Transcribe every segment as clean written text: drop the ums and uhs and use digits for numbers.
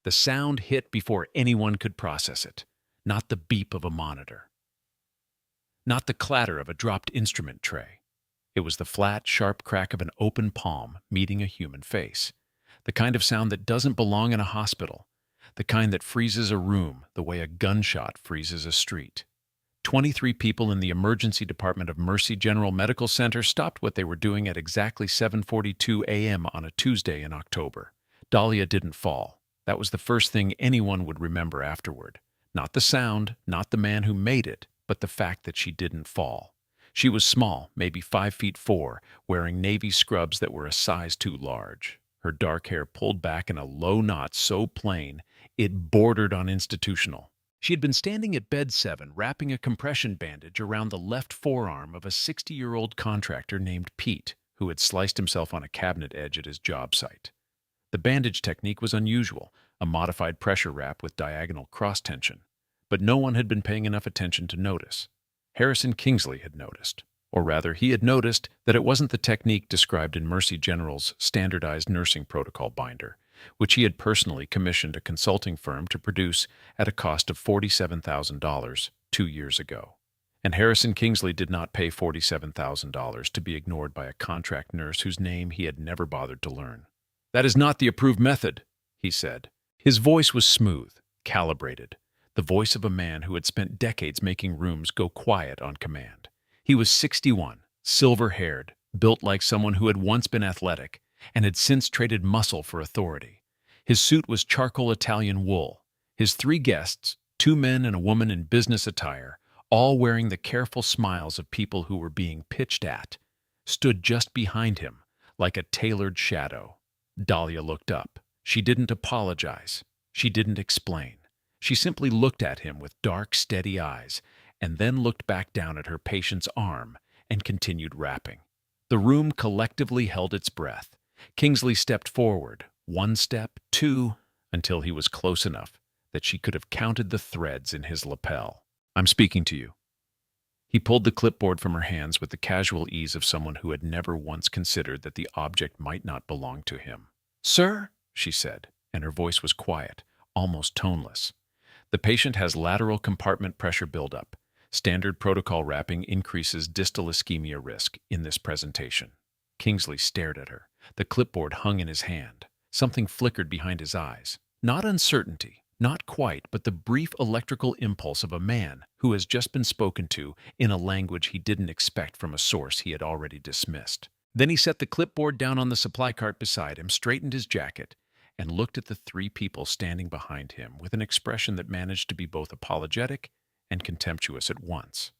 The sound hit before anyone could process it, not the beep of a monitor, not the clatter of a dropped instrument tray. It was the flat, sharp crack of an open palm meeting a human face, the kind of sound that doesn't belong in a hospital, the kind that freezes a room the way a gunshot freezes a street. 23 people in the emergency department of Mercy General Medical Center stopped what they were doing at exactly 7:42 a.m. on a Tuesday in October. Dahlia didn't fall. That was the first thing anyone would remember afterward. Not the sound, not the man who made it, but the fact that she didn't fall. She was small, maybe 5'4", wearing navy scrubs that were a size too large. Her dark hair pulled back in a low knot so plain it bordered on institutional. She had been standing at bed 7, wrapping a compression bandage around the left forearm of a 60-year-old contractor named Pete, who had sliced himself on a cabinet edge at his job site. The bandage technique was unusual, a modified pressure wrap with diagonal cross-tension, but no one had been paying enough attention to notice. Harrison Kingsley had noticed. Or rather, he had noticed that it wasn't the technique described in Mercy General's standardized nursing protocol binder, which he had personally commissioned a consulting firm to produce at a cost of $47,000 2 years ago. And Harrison Kingsley did not pay $47,000 to be ignored by a contract nurse whose name he had never bothered to learn. "That is not the approved method," he said. His voice was smooth, calibrated, the voice of a man who had spent decades making rooms go quiet on command. He was 61, silver-haired, built like someone who had once been athletic and had since traded muscle for authority. His suit was charcoal Italian wool. His 3 guests, 2 men and a woman in business attire, all wearing the careful smiles of people who were being pitched at, stood just behind him, like a tailored shadow. Dahlia looked up. She didn't apologize. She didn't explain. She simply looked at him with dark, steady eyes, and then looked back down at her patient's arm and continued rapping. The room collectively held its breath. Kingsley stepped forward, 1 step, 2, until he was close enough that she could have counted the threads in his lapel. "I'm speaking to you." He pulled the clipboard from her hands with the casual ease of someone who had never once considered that the object might not belong to him. "Sir," she said, and her voice was quiet, almost toneless. "The patient has lateral compartment pressure buildup. Standard protocol wrapping increases distal ischemia risk in this presentation." Kingsley stared at her. The clipboard hung in his hand. Something flickered behind his eyes. Not uncertainty, not quite, but the brief electrical impulse of a man who has just been spoken to in a language he didn't expect from a source he had already dismissed. Then he set the clipboard down on the supply cart beside him, straightened his jacket, and looked at the 3 people standing behind him with an expression that managed to be both apologetic and contemptuous at once.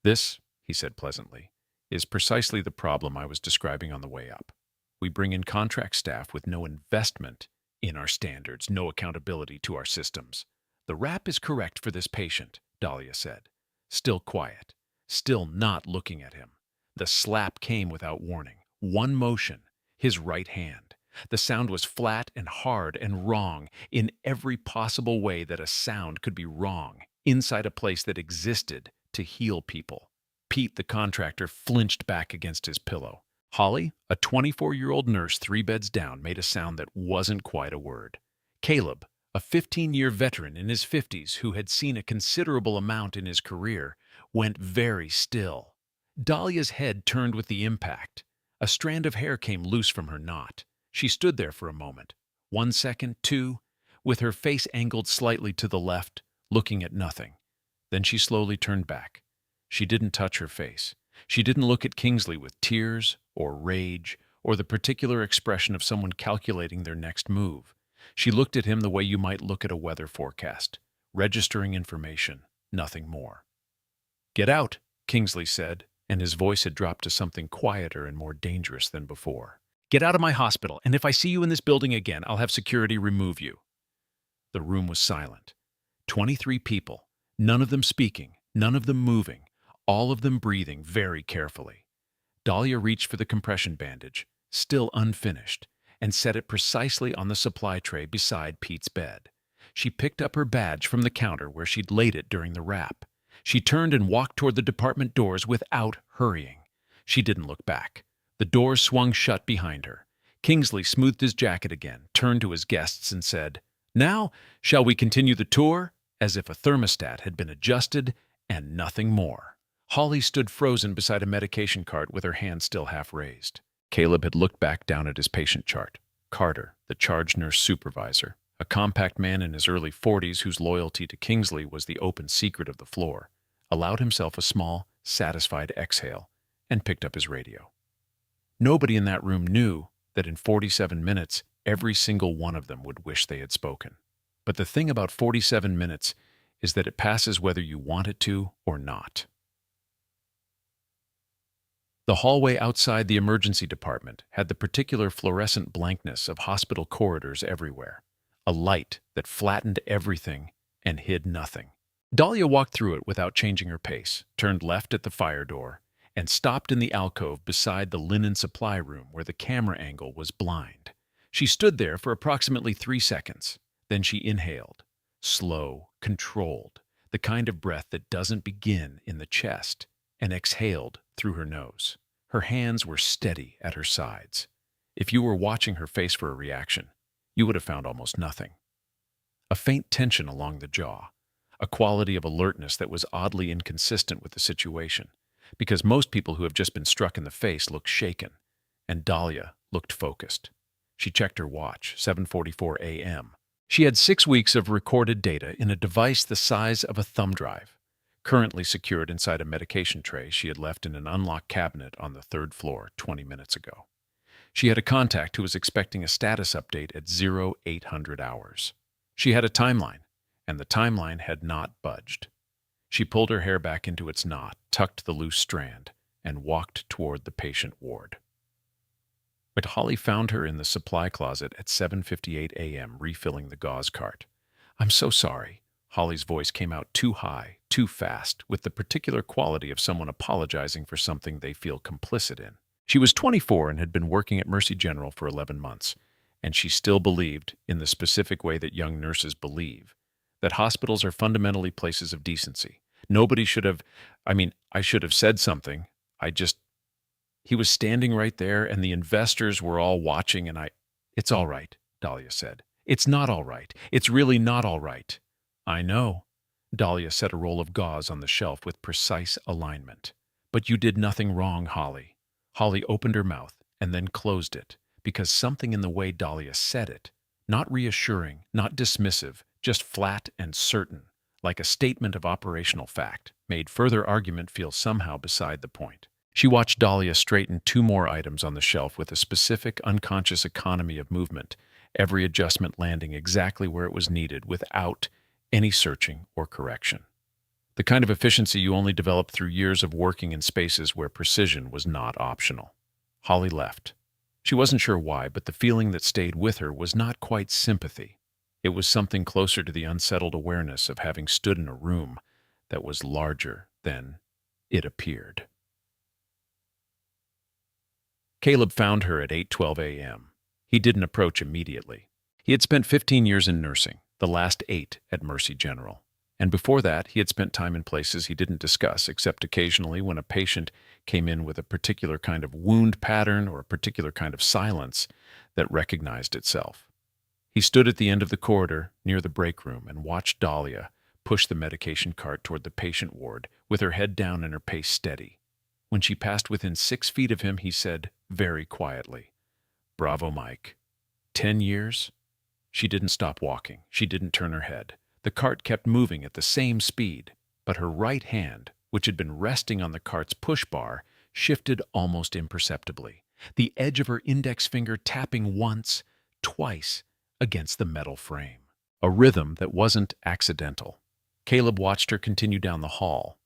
"This," he said pleasantly, "is precisely the problem I was describing on the way up. We bring in contract staff with no investment in our standards, no accountability to our systems. The wrap is correct for this patient," Dahlia said, still quiet, still not looking at him. The slap came without warning. 1 motion, his right hand. The sound was flat and hard and wrong in every possible way that a sound could be wrong, inside a place that existed to heal people. Pete, the contractor, flinched back against his pillow. Holly, a 24-year-old nurse 3 beds down, made a sound that wasn't quite a word. Caleb, a 15-year veteran in his 50s who had seen a considerable amount in his career, went very still. Dahlia's head turned with the impact. A strand of hair came loose from her knot. She stood there for a moment, 1 second, 2, with her face angled slightly to the left, looking at nothing. Then she slowly turned back. She didn't touch her face. She didn't look at Kingsley with tears or rage or the particular expression of someone calculating their next move. She looked at him the way you might look at a weather forecast, registering information, nothing more. "Get out," Kingsley said, and his voice had dropped to something quieter and more dangerous than before. "Get out of my hospital, and if I see you in this building again, I'll have security remove you." The room was silent. 23 people, none of them speaking, none of them moving, all of them breathing very carefully. Dahlia reached for the compression bandage, still unfinished, and set it precisely on the supply tray beside Pete's bed. She picked up her badge from the counter where she'd laid it during the wrap. She turned and walked toward the department doors without hurrying. She didn't look back. The doors swung shut behind her. Kingsley smoothed his jacket again, turned to his guests and said, Now, shall we continue the tour? As if a thermostat had been adjusted and nothing more. Holly stood frozen beside a medication cart with her hand still half raised. Caleb had looked back down at his patient chart. Carter, the charge nurse supervisor, a compact man in his early 40s whose loyalty to Kingsley was the open secret of the floor, allowed himself a small, satisfied exhale and picked up his radio. Nobody in that room knew that in 47 minutes, every single one of them would wish they had spoken. But the thing about 47 minutes is that it passes whether you want it to or not. The hallway outside the emergency department had the particular fluorescent blankness of hospital corridors everywhere, a light that flattened everything and hid nothing. Dahlia walked through it without changing her pace, turned left at the fire door, and stopped in the alcove beside the linen supply room where the camera angle was blind. She stood there for approximately 3 seconds. Then she inhaled, slow, controlled, the kind of breath that doesn't begin in the chest, and exhaled through her nose. Her hands were steady at her sides. If you were watching her face for a reaction, you would have found almost nothing. A faint tension along the jaw, a quality of alertness that was oddly inconsistent with the situation, because most people who have just been struck in the face look shaken, and Dahlia looked focused. She checked her watch, 7:44 a.m. She had 6 weeks of recorded data in a device the size of a thumb drive, currently secured inside a medication tray she had left in an unlocked cabinet on the 3rd floor 20 minutes ago. She had a contact who was expecting a status update at 0800 hours. She had a timeline, and the timeline had not budged. She pulled her hair back into its knot, tucked the loose strand, and walked toward the patient ward. But Holly found her in the supply closet at 7:58 a.m. refilling the gauze cart. "I'm so sorry." Holly's voice came out too high, too fast, with the particular quality of someone apologizing for something they feel complicit in. She was 24 and had been working at Mercy General for 11 months, and she still believed, in the specific way that young nurses believe, that hospitals are fundamentally places of decency. Nobody should have, I should have said something. He was standing right there, and the investors were all watching, and It's all right, Dahlia said. "It's not all right. It's really not all right." "I know." Dahlia set a roll of gauze on the shelf with precise alignment. "But you did nothing wrong, Holly." Holly opened her mouth and then closed it, because something in the way Dahlia said it, not reassuring, not dismissive, just flat and certain, like a statement of operational fact, made further argument feel somehow beside the point. She watched Dahlia straighten 2 more items on the shelf with a specific, unconscious economy of movement, every adjustment landing exactly where it was needed without any searching or correction. The kind of efficiency you only develop through years of working in spaces where precision was not optional. Holly left. She wasn't sure why, but the feeling that stayed with her was not quite sympathy. It was something closer to the unsettled awareness of having stood in a room that was larger than it appeared. Caleb found her at 8:12 a.m. He didn't approach immediately. He had spent 15 years in nursing, the last 8 at Mercy General. And before that, he had spent time in places he didn't discuss, except occasionally when a patient came in with a particular kind of wound pattern or a particular kind of silence that recognized itself. He stood at the end of the corridor near the break room and watched Dahlia push the medication cart toward the patient ward with her head down and her pace steady. When she passed within 6 feet of him, he said, very quietly, "Bravo, Mike." 10 years? She didn't stop walking. She didn't turn her head. The cart kept moving at the same speed, but her right hand, which had been resting on the cart's push bar, shifted almost imperceptibly, the edge of her index finger tapping once, twice, against the metal frame. A rhythm that wasn't accidental. Caleb watched her continue down the hall.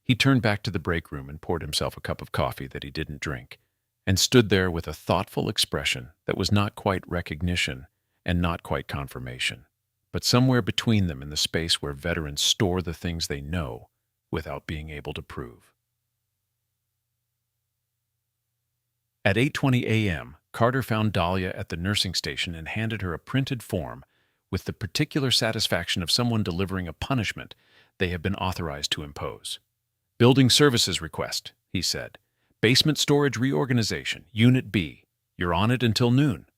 He turned back to the break room and poured himself a cup of coffee that he didn't drink, and stood there with a thoughtful expression that was not quite recognition and not quite confirmation, but somewhere between them in the space where veterans store the things they know without being able to prove. At 8:20 a.m., Carter found Dahlia at the nursing station and handed her a printed form with the particular satisfaction of someone delivering a punishment they have been authorized to impose. "Building services request," he said. "Basement storage reorganization, Unit B. You're on it until noon."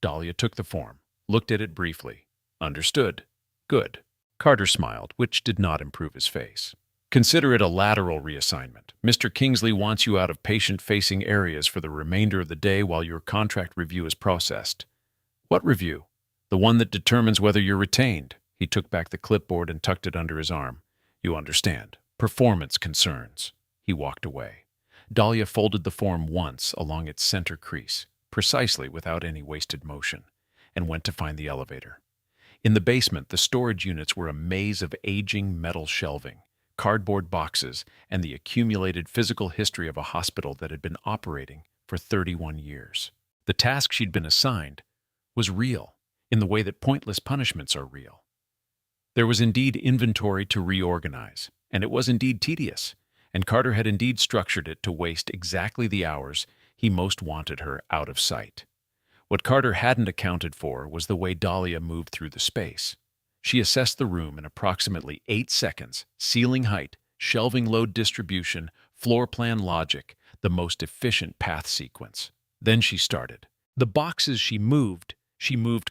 Dahlia took the form, looked at it briefly, Understood. Good. Carter smiled, which did not improve his face. Consider it a lateral reassignment. Mr. Kingsley wants you out of patient-facing areas for the remainder of the day while your contract review is processed. What review? The one that determines whether you're retained. He took back the clipboard and tucked it under his arm. You understand. Performance concerns. He walked away. Dahlia folded the form once along its center crease, precisely without any wasted motion, and went to find the elevator. In the basement, the storage units were a maze of aging metal shelving, cardboard boxes, and the accumulated physical history of a hospital that had been operating for 31 years. The task she'd been assigned was real, in the way that pointless punishments are real. There was indeed inventory to reorganize, and it was indeed tedious, and Carter had indeed structured it to waste exactly the hours he most wanted her out of sight. What Carter hadn't accounted for was the way Dahlia moved through the space. She assessed the room in approximately 8 seconds, ceiling height, shelving load distribution, floor plan logic, the most efficient path sequence. Then she started. The boxes she moved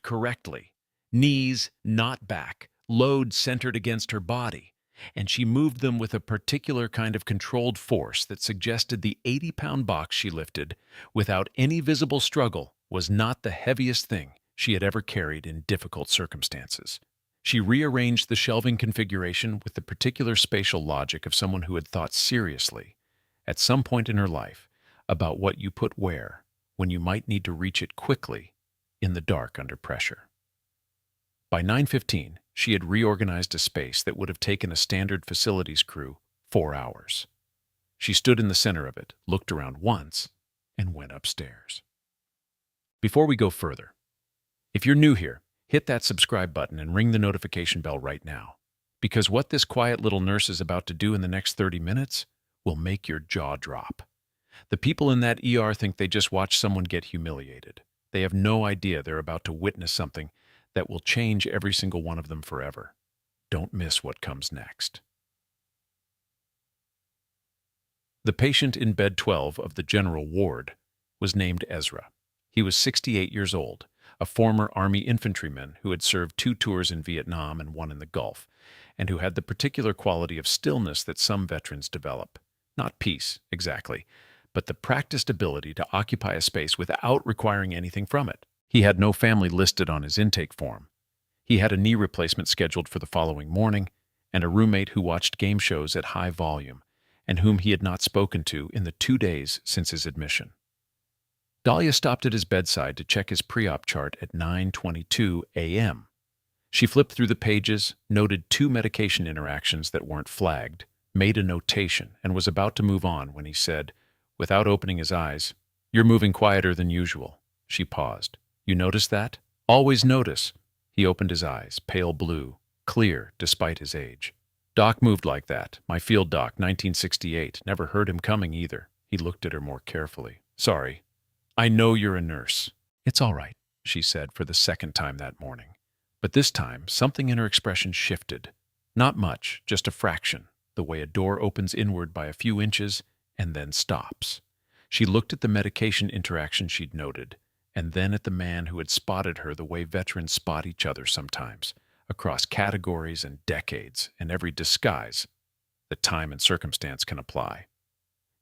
correctly. Knees, not back, load centered against her body. And she moved them with a particular kind of controlled force that suggested the 80-pound box she lifted, without any visible struggle, was not the heaviest thing she had ever carried in difficult circumstances. She rearranged the shelving configuration with the particular spatial logic of someone who had thought seriously, at some point in her life, about what you put where, when you might need to reach it quickly, in the dark under pressure. By 9:15, she had reorganized a space that would have taken a standard facilities crew 4 hours. She stood in the center of it, looked around once, and went upstairs. Before we go further, if you're new here, hit that subscribe button and ring the notification bell right now, because what this quiet little nurse is about to do in the next 30 minutes will make your jaw drop. The people in that ER think they just watched someone get humiliated. They have no idea they're about to witness something that will change every single one of them forever. Don't miss what comes next. The patient in bed 12 of the general ward was named Ezra. He was 68 years old, a former Army infantryman who had served 2 tours in Vietnam and 1 in the Gulf, and who had the particular quality of stillness that some veterans develop. Not peace, exactly, but the practiced ability to occupy a space without requiring anything from it. He had no family listed on his intake form. He had a knee replacement scheduled for the following morning, and a roommate who watched game shows at high volume, and whom he had not spoken to in the 2 days since his admission. Dahlia stopped at his bedside to check his pre-op chart at 9:22 a.m. She flipped through the pages, noted 2 medication interactions that weren't flagged, made a notation, and was about to move on when he said, without opening his eyes, "You're moving quieter than usual." She paused. "You notice that?" "Always notice." He opened his eyes, pale blue, clear despite his age. "Doc moved like that. My field doc, 1968. Never heard him coming either." He looked at her more carefully. "Sorry. I know you're a nurse." "It's all right," she said for the 2nd time that morning. But this time, something in her expression shifted. Not much, just a fraction, the way a door opens inward by a few inches and then stops. She looked at the medication interaction she'd noted, and then at the man who had spotted her the way veterans spot each other sometimes, across categories and decades and every disguise that time and circumstance can apply.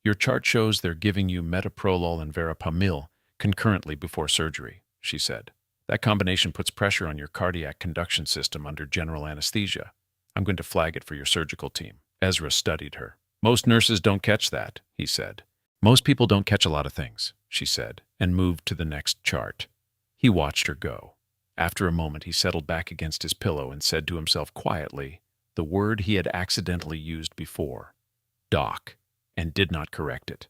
"Your chart shows they're giving you metoprolol and verapamil concurrently before surgery," she said. "That combination puts pressure on your cardiac conduction system under general anesthesia. I'm going to flag it for your surgical team." Ezra studied her. "Most nurses don't catch that," he said. "Most people don't catch a lot of things," she said, and moved to the next chart. He watched her go. After a moment, he settled back against his pillow and said to himself quietly the word he had accidentally used before, "Doc," and did not correct it.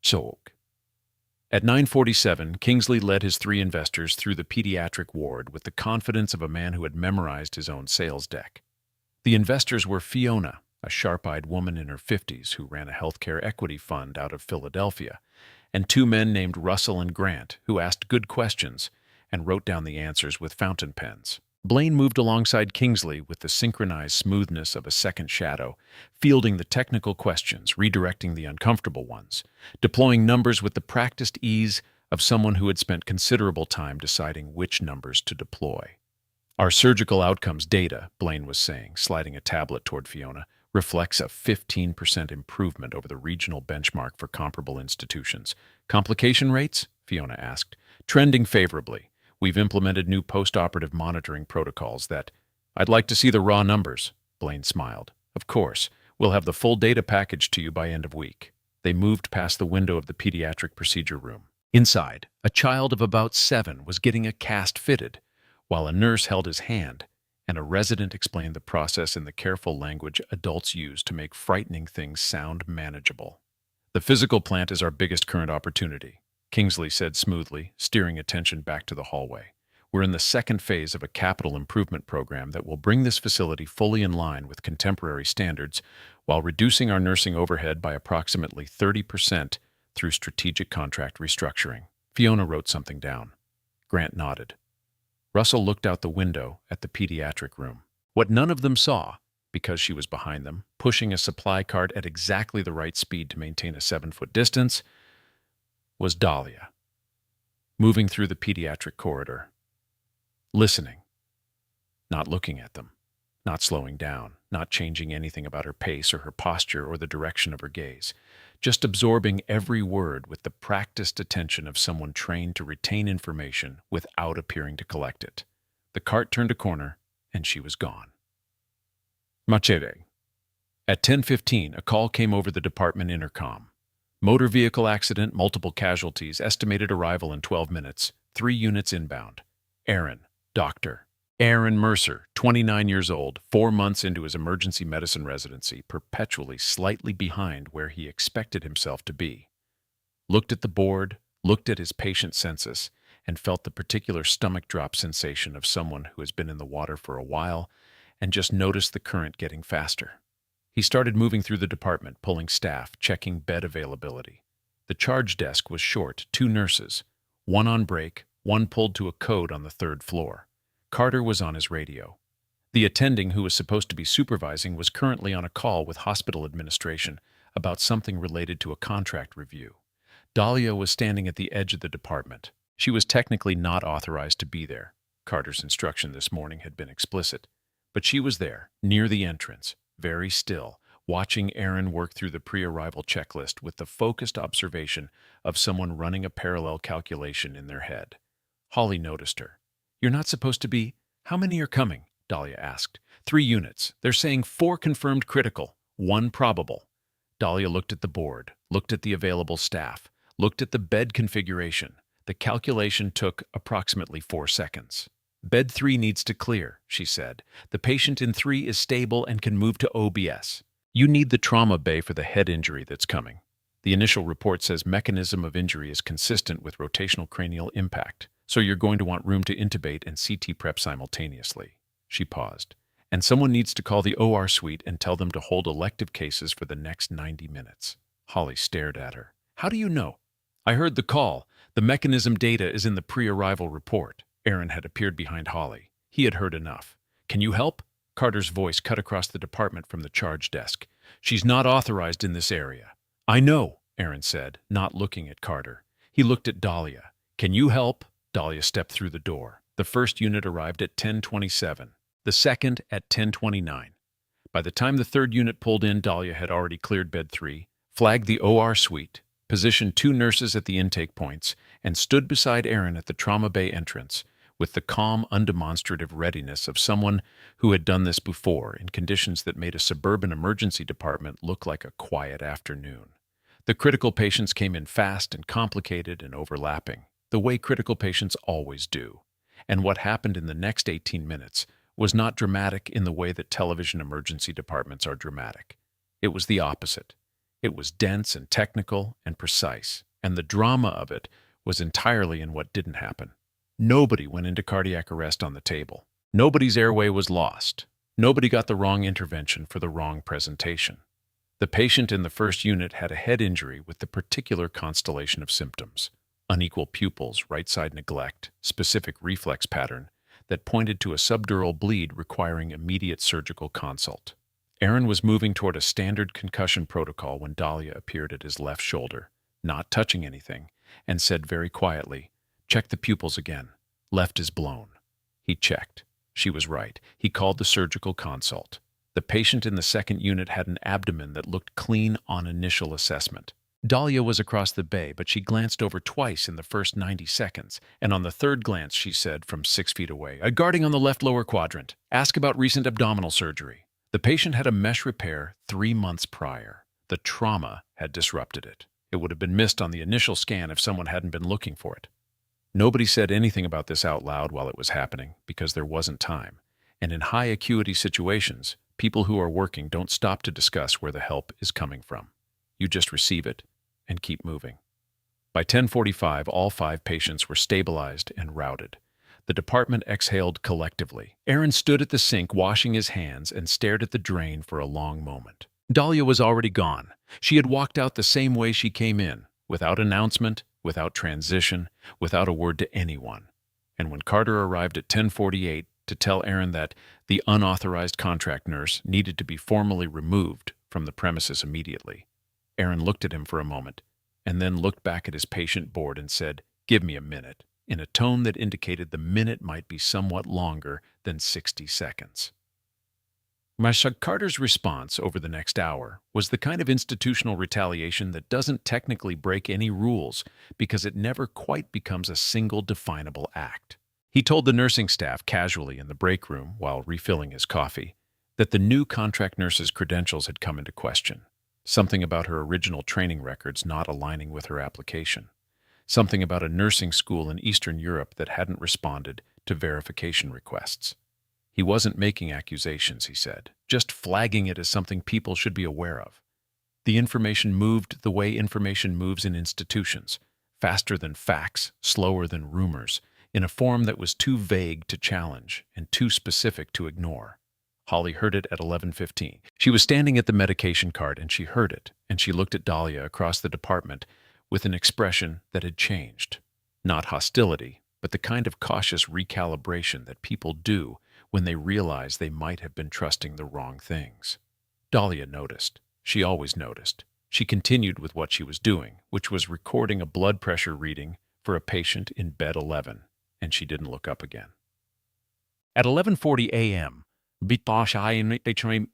Soak. At 9:47, Kingsley led his 3 investors through the pediatric ward with the confidence of a man who had memorized his own sales deck. The investors were Fiona, a sharp-eyed woman in her 50s who ran a healthcare equity fund out of Philadelphia, and 2 men named Russell and Grant who asked good questions and wrote down the answers with fountain pens. Blaine moved alongside Kingsley with the synchronized smoothness of a second shadow, fielding the technical questions, redirecting the uncomfortable ones, deploying numbers with the practiced ease of someone who had spent considerable time deciding which numbers to deploy. Our surgical outcomes data, Blaine was saying, sliding a tablet toward Fiona, reflects a 15% improvement over the regional benchmark for comparable institutions. Complication rates? Fiona asked. Trending favorably. We've implemented new post-operative monitoring protocols that... I'd like to see the raw numbers, Blaine smiled. Of course. We'll have the full data package to you by end of week. They moved past the window of the pediatric procedure room. Inside, a child of about 7 was getting a cast fitted, while a nurse held his hand, and a resident explained the process in the careful language adults use to make frightening things sound manageable. The physical plant is our biggest current opportunity, Kingsley said smoothly, steering attention back to the hallway. We're in the second phase of a capital improvement program that will bring this facility fully in line with contemporary standards while reducing our nursing overhead by approximately 30% through strategic contract restructuring. Fiona wrote something down. Grant nodded. Russell looked out the window at the pediatric room. What none of them saw, because she was behind them, pushing a supply cart at exactly the right speed to maintain a 7-foot distance, was Dahlia, moving through the pediatric corridor. Listening, not looking at them, not slowing down, not changing anything about her pace or her posture or the direction of her gaze, just absorbing every word with the practiced attention of someone trained to retain information without appearing to collect it. The cart turned a corner, and she was gone. Machere. At 10:15, a call came over the department intercom. Motor vehicle accident, multiple casualties, estimated arrival in 12 minutes, 3 units inbound. Aaron. Doctor. Aaron Mercer, 29 years old, 4 months into his emergency medicine residency, perpetually slightly behind where he expected himself to be. Looked at the board, looked at his patient census, and felt the particular stomach drop sensation of someone who has been in the water for a while and just noticed the current getting faster. He started moving through the department, pulling staff, checking bed availability. The charge desk was short, 2 nurses, one on break, one pulled to a code on the 3rd floor. Carter was on his radio. The attending who was supposed to be supervising was currently on a call with hospital administration about something related to a contract review. Dahlia was standing at the edge of the department. She was technically not authorized to be there. Carter's instruction this morning had been explicit. But she was there, near the entrance, very still, watching Aaron work through the pre-arrival checklist with the focused observation of someone running a parallel calculation in their head. Holly noticed her. You're not supposed to be... How many are coming? Dahlia asked. 3 units. They're saying 4 confirmed critical, 1 probable. Dahlia looked at the board, looked at the available staff, looked at the bed configuration. The calculation took approximately 4 seconds. Bed 3 needs to clear, she said. The patient in 3 is stable and can move to OBS. You need the trauma bay for the head injury that's coming. The initial report says mechanism of injury is consistent with rotational cranial impact. So you're going to want room to intubate and CT prep simultaneously. She paused. And someone needs to call the OR suite and tell them to hold elective cases for the next 90 minutes. Holly stared at her. How do you know? I heard the call. The mechanism data is in the pre-arrival report. Aaron had appeared behind Holly. He had heard enough. Can you help? Carter's voice cut across the department from the charge desk. She's not authorized in this area. I know, Aaron said, not looking at Carter. He looked at Dahlia. Can you help? Dahlia stepped through the door. The first unit arrived at 10:27, the second at 10:29. By the time the 3rd unit pulled in, Dahlia had already cleared bed 3, flagged the OR suite, positioned 2 nurses at the intake points, and stood beside Aaron at the trauma bay entrance with the calm, undemonstrative readiness of someone who had done this before in conditions that made a suburban emergency department look like a quiet afternoon. The critical patients came in fast and complicated and overlapping, the way critical patients always do. And what happened in the next 18 minutes was not dramatic in the way that television emergency departments are dramatic. It was the opposite. It was dense and technical and precise, and the drama of it was entirely in what didn't happen. Nobody went into cardiac arrest on the table. Nobody's airway was lost. Nobody got the wrong intervention for the wrong presentation. The patient in the first unit had a head injury with the particular constellation of symptoms: unequal pupils, right-side neglect, specific reflex pattern that pointed to a subdural bleed requiring immediate surgical consult. Aaron was moving toward a standard concussion protocol when Dahlia appeared at his left shoulder, not touching anything, and said very quietly, "Check the pupils again. Left is blown." He checked. She was right. He called the surgical consult. The patient in the second unit had an abdomen that looked clean on initial assessment. Dahlia was across the bay, but she glanced over twice in the first 90 seconds, and on the third glance she said from 6 feet away, "A guarding on the left lower quadrant. Ask about recent abdominal surgery." The patient had a mesh repair 3 months prior. The trauma had disrupted it. It would have been missed on the initial scan if someone hadn't been looking for it. Nobody said anything about this out loud while it was happening, because there wasn't time. And in high acuity situations, people who are working don't stop to discuss where the help is coming from. You just receive it and keep moving. By 10:45, all 5 patients were stabilized and routed. The department exhaled collectively. Aaron stood at the sink washing his hands and stared at the drain for a long moment. Dahlia was already gone. She had walked out the same way she came in, without announcement, without transition, without a word to anyone. And when Carter arrived at 10:48 to tell Aaron that the unauthorized contract nurse needed to be formally removed from the premises immediately, Aaron looked at him for a moment, and then looked back at his patient board and said, "Give me a minute," in a tone that indicated the minute might be somewhat longer than 60 seconds. Mashag Carter's response over the next hour was the kind of institutional retaliation that doesn't technically break any rules because it never quite becomes a single definable act. He told the nursing staff casually in the break room while refilling his coffee that the new contract nurse's credentials had come into question. Something about her original training records not aligning with her application. Something about a nursing school in Eastern Europe that hadn't responded to verification requests. He wasn't making accusations, he said, just flagging it as something people should be aware of. The information moved the way information moves in institutions, faster than facts, slower than rumors, in a form that was too vague to challenge and too specific to ignore. Holly heard it at 11:15. She was standing at the medication cart and she heard it, and she looked at Dahlia across the department with an expression that had changed. Not hostility, but the kind of cautious recalibration that people do when they realize they might have been trusting the wrong things. Dahlia noticed. She always noticed. She continued with what she was doing, which was recording a blood pressure reading for a patient in bed 11, and she didn't look up again. At 11:40 a.m., Btch,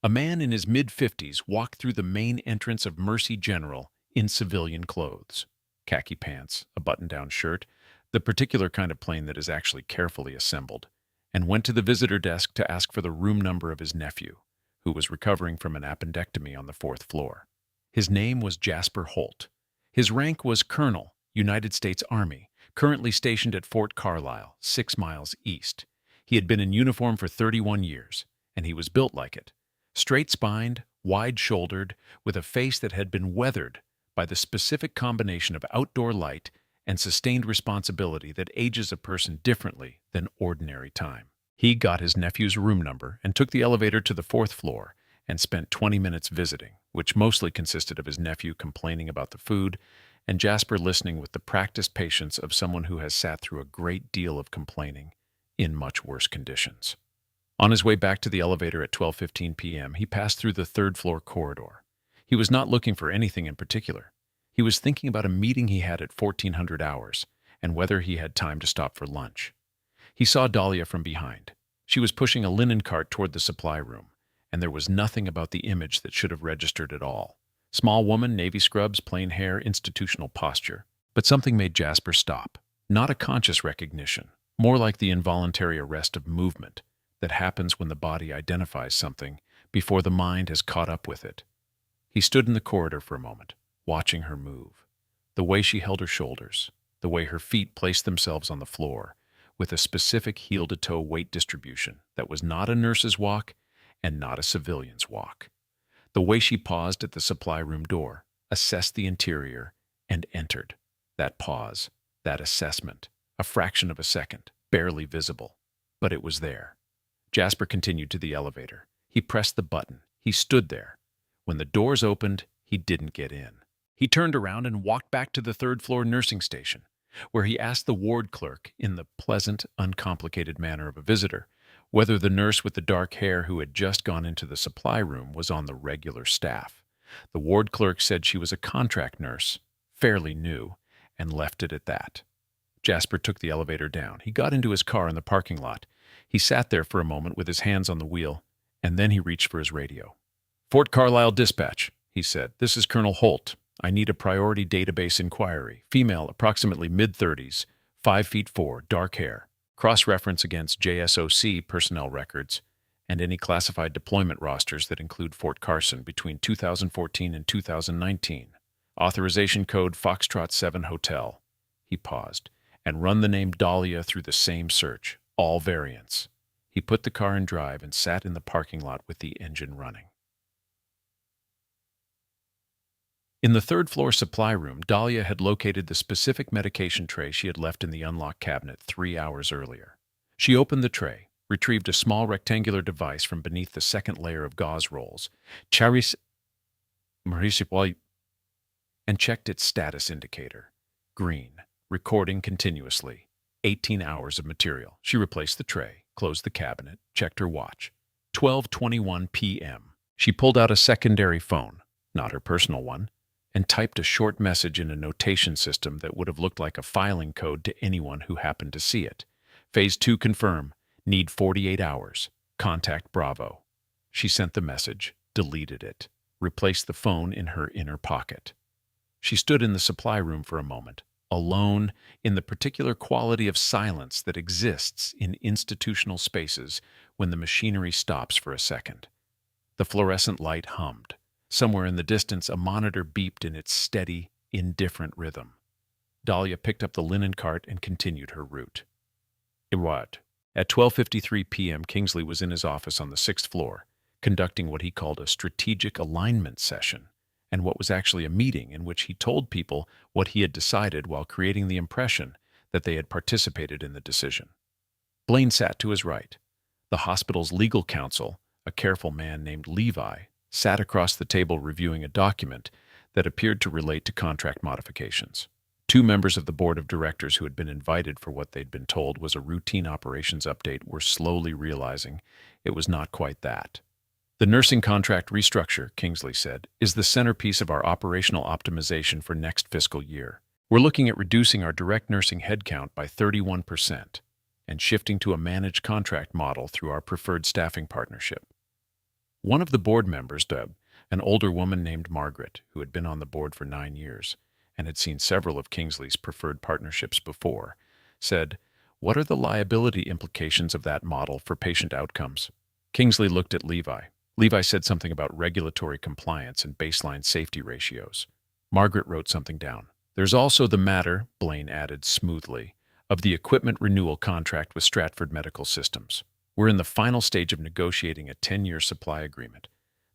a man in his mid-50s walked through the main entrance of Mercy General in civilian clothes. Khaki pants, a button-down shirt, the particular kind of plane that is actually carefully assembled, and went to the visitor desk to ask for the room number of his nephew, who was recovering from an appendectomy on the 4th floor. His name was Jasper Holt. His rank was Colonel, United States Army, currently stationed at Fort Carlisle, 6 miles east. He had been in uniform for 31 years, and he was built like it. Straight-spined, wide-shouldered, with a face that had been weathered by the specific combination of outdoor light and sustained responsibility that ages a person differently than ordinary time. He got his nephew's room number and took the elevator to the 4th floor and spent 20 minutes visiting, which mostly consisted of his nephew complaining about the food and Jasper listening with the practiced patience of someone who has sat through a great deal of complaining in much worse conditions. On his way back to the elevator at 12:15 p.m., he passed through the 3rd floor corridor. He was not looking for anything in particular. He was thinking about a meeting he had at 1400 hours and whether he had time to stop for lunch. He saw Dahlia from behind. She was pushing a linen cart toward the supply room, and there was nothing about the image that should have registered at all. Small woman, navy scrubs, plain hair, institutional posture. But something made Jasper stop. Not a conscious recognition, more like the involuntary arrest of movement that happens when the body identifies something before the mind has caught up with it. He stood in the corridor for a moment, watching her move. The way she held her shoulders, the way her feet placed themselves on the floor, with a specific heel-to-toe weight distribution that was not a nurse's walk and not a civilian's walk. The way she paused at the supply room door, assessed the interior, and entered. That pause, that assessment, a fraction of a second, barely visible, but it was there. Jasper continued to the elevator. He pressed the button. He stood there. When the doors opened, he didn't get in. He turned around and walked back to the 3rd floor nursing station, where he asked the ward clerk, in the pleasant, uncomplicated manner of a visitor, whether the nurse with the dark hair who had just gone into the supply room was on the regular staff. The ward clerk said she was a contract nurse, fairly new, and left it at that. Jasper took the elevator down. He got into his car in the parking lot. He sat there for a moment with his hands on the wheel, and then he reached for his radio. "Fort Carlisle Dispatch," he said. "This is Colonel Holt. I need a priority database inquiry. Female, approximately mid-30s, 5 feet 4, dark hair. Cross-reference against JSOC personnel records and any classified deployment rosters that include Fort Carson between 2014 and 2019. Authorization code Foxtrot 7 Hotel." He paused, "and run the name Dahlia through the same search, all variants." He put the car in drive and sat in the parking lot with the engine running. In the third-floor supply room, Dahlia had located the specific medication tray she had left in the unlocked cabinet 3 hours earlier. She opened the tray, retrieved a small rectangular device from beneath the second layer of gauze rolls, and checked its status indicator. Green, recording continuously. 18 hours of material. She replaced the tray, closed the cabinet, checked her watch. 12:21 p.m. She pulled out a secondary phone, not her personal one, and typed a short message in a notation system that would have looked like a filing code to anyone who happened to see it. "Phase 2 confirm. Need 48 hours. Contact Bravo." She sent the message, deleted it, replaced the phone in her inner pocket. She stood in the supply room for a moment, alone in the particular quality of silence that exists in institutional spaces when the machinery stops for a second. The fluorescent light hummed. Somewhere in the distance, a monitor beeped in its steady, indifferent rhythm. Dahlia picked up the linen cart and continued her route. What? At 12:53 p.m., Kingsley was in his office on the 6th floor, conducting what he called a strategic alignment session, and what was actually a meeting in which he told people what he had decided while creating the impression that they had participated in the decision. Blaine sat to his right. The hospital's legal counsel, a careful man named Levi, sat across the table reviewing a document that appeared to relate to contract modifications. 2 members of the board of directors who had been invited for what they'd been told was a routine operations update were slowly realizing it was not quite that. "The nursing contract restructure," Kingsley said, "is the centerpiece of our operational optimization for next fiscal year. We're looking at reducing our direct nursing headcount by 31% and shifting to a managed contract model through our preferred staffing partnership." One of the board members, an older woman named Margaret, who had been on the board for 9 years and had seen several of Kingsley's preferred partnerships before, said, "What are the liability implications of that model for patient outcomes?" Kingsley looked at Levi. Levi said something about regulatory compliance and baseline safety ratios. Margaret wrote something down. "There's also the matter," Blaine added smoothly, "of the equipment renewal contract with Stratford Medical Systems. We're in the final stage of negotiating a 10-year supply agreement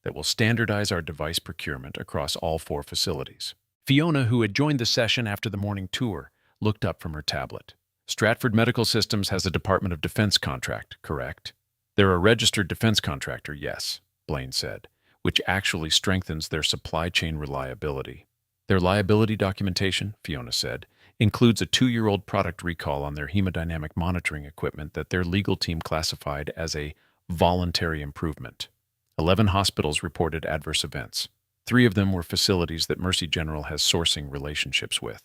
that will standardize our device procurement across all 4 facilities." Fiona, who had joined the session after the morning tour, looked up from her tablet. "Stratford Medical Systems has a Department of Defense contract, correct?" "They're a registered defense contractor, yes," Blaine said, "which actually strengthens their supply chain reliability." "Their liability documentation," Fiona said, "includes a 2-year-old product recall on their hemodynamic monitoring equipment that their legal team classified as a voluntary improvement. 11 hospitals reported adverse events. 3 of them were facilities that Mercy General has sourcing relationships with."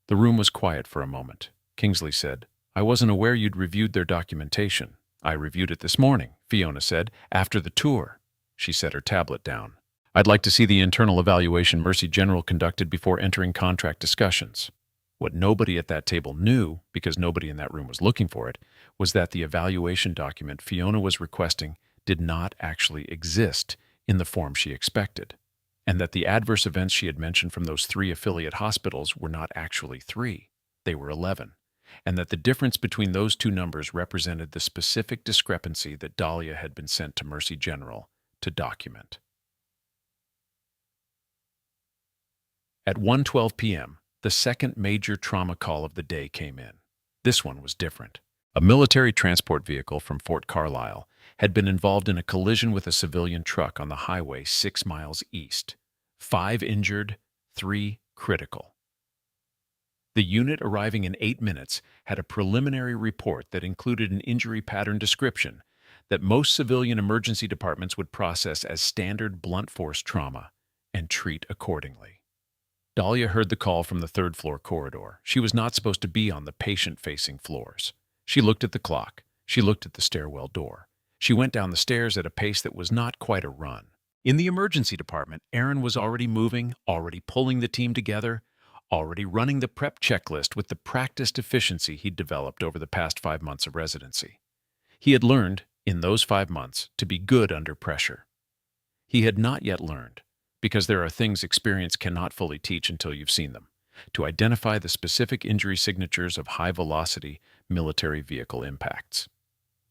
The room was quiet for a moment. Kingsley said, "I wasn't aware you'd reviewed their documentation." "I reviewed it this morning," Fiona said, "after the tour." She set her tablet down. "I'd like to see the internal evaluation Mercy General conducted before entering contract discussions." What nobody at that table knew, because nobody in that room was looking for it, was that the evaluation document Fiona was requesting did not actually exist in the form she expected, and that the adverse events she had mentioned from those 3 affiliate hospitals were not actually 3, they were 11, and that the difference between those 2 numbers represented the specific discrepancy that Dahlia had been sent to Mercy General to document. At 1:12 p.m., the second major trauma call of the day came in. This one was different. A military transport vehicle from Fort Carlisle had been involved in a collision with a civilian truck on the highway 6 miles east. 5 injured, 3 critical. The unit, arriving in 8 minutes, had a preliminary report that included an injury pattern description that most civilian emergency departments would process as standard blunt force trauma and treat accordingly. Dahlia heard the call from the third-floor corridor. She was not supposed to be on the patient-facing floors. She looked at the clock. She looked at the stairwell door. She went down the stairs at a pace that was not quite a run. In the emergency department, Aaron was already moving, already pulling the team together, already running the prep checklist with the practiced efficiency he'd developed over the past 5 months of residency. He had learned, in those 5 months, to be good under pressure. He had not yet learned, because there are things experience cannot fully teach until you've seen them, to identify the specific injury signatures of high-velocity military vehicle impacts.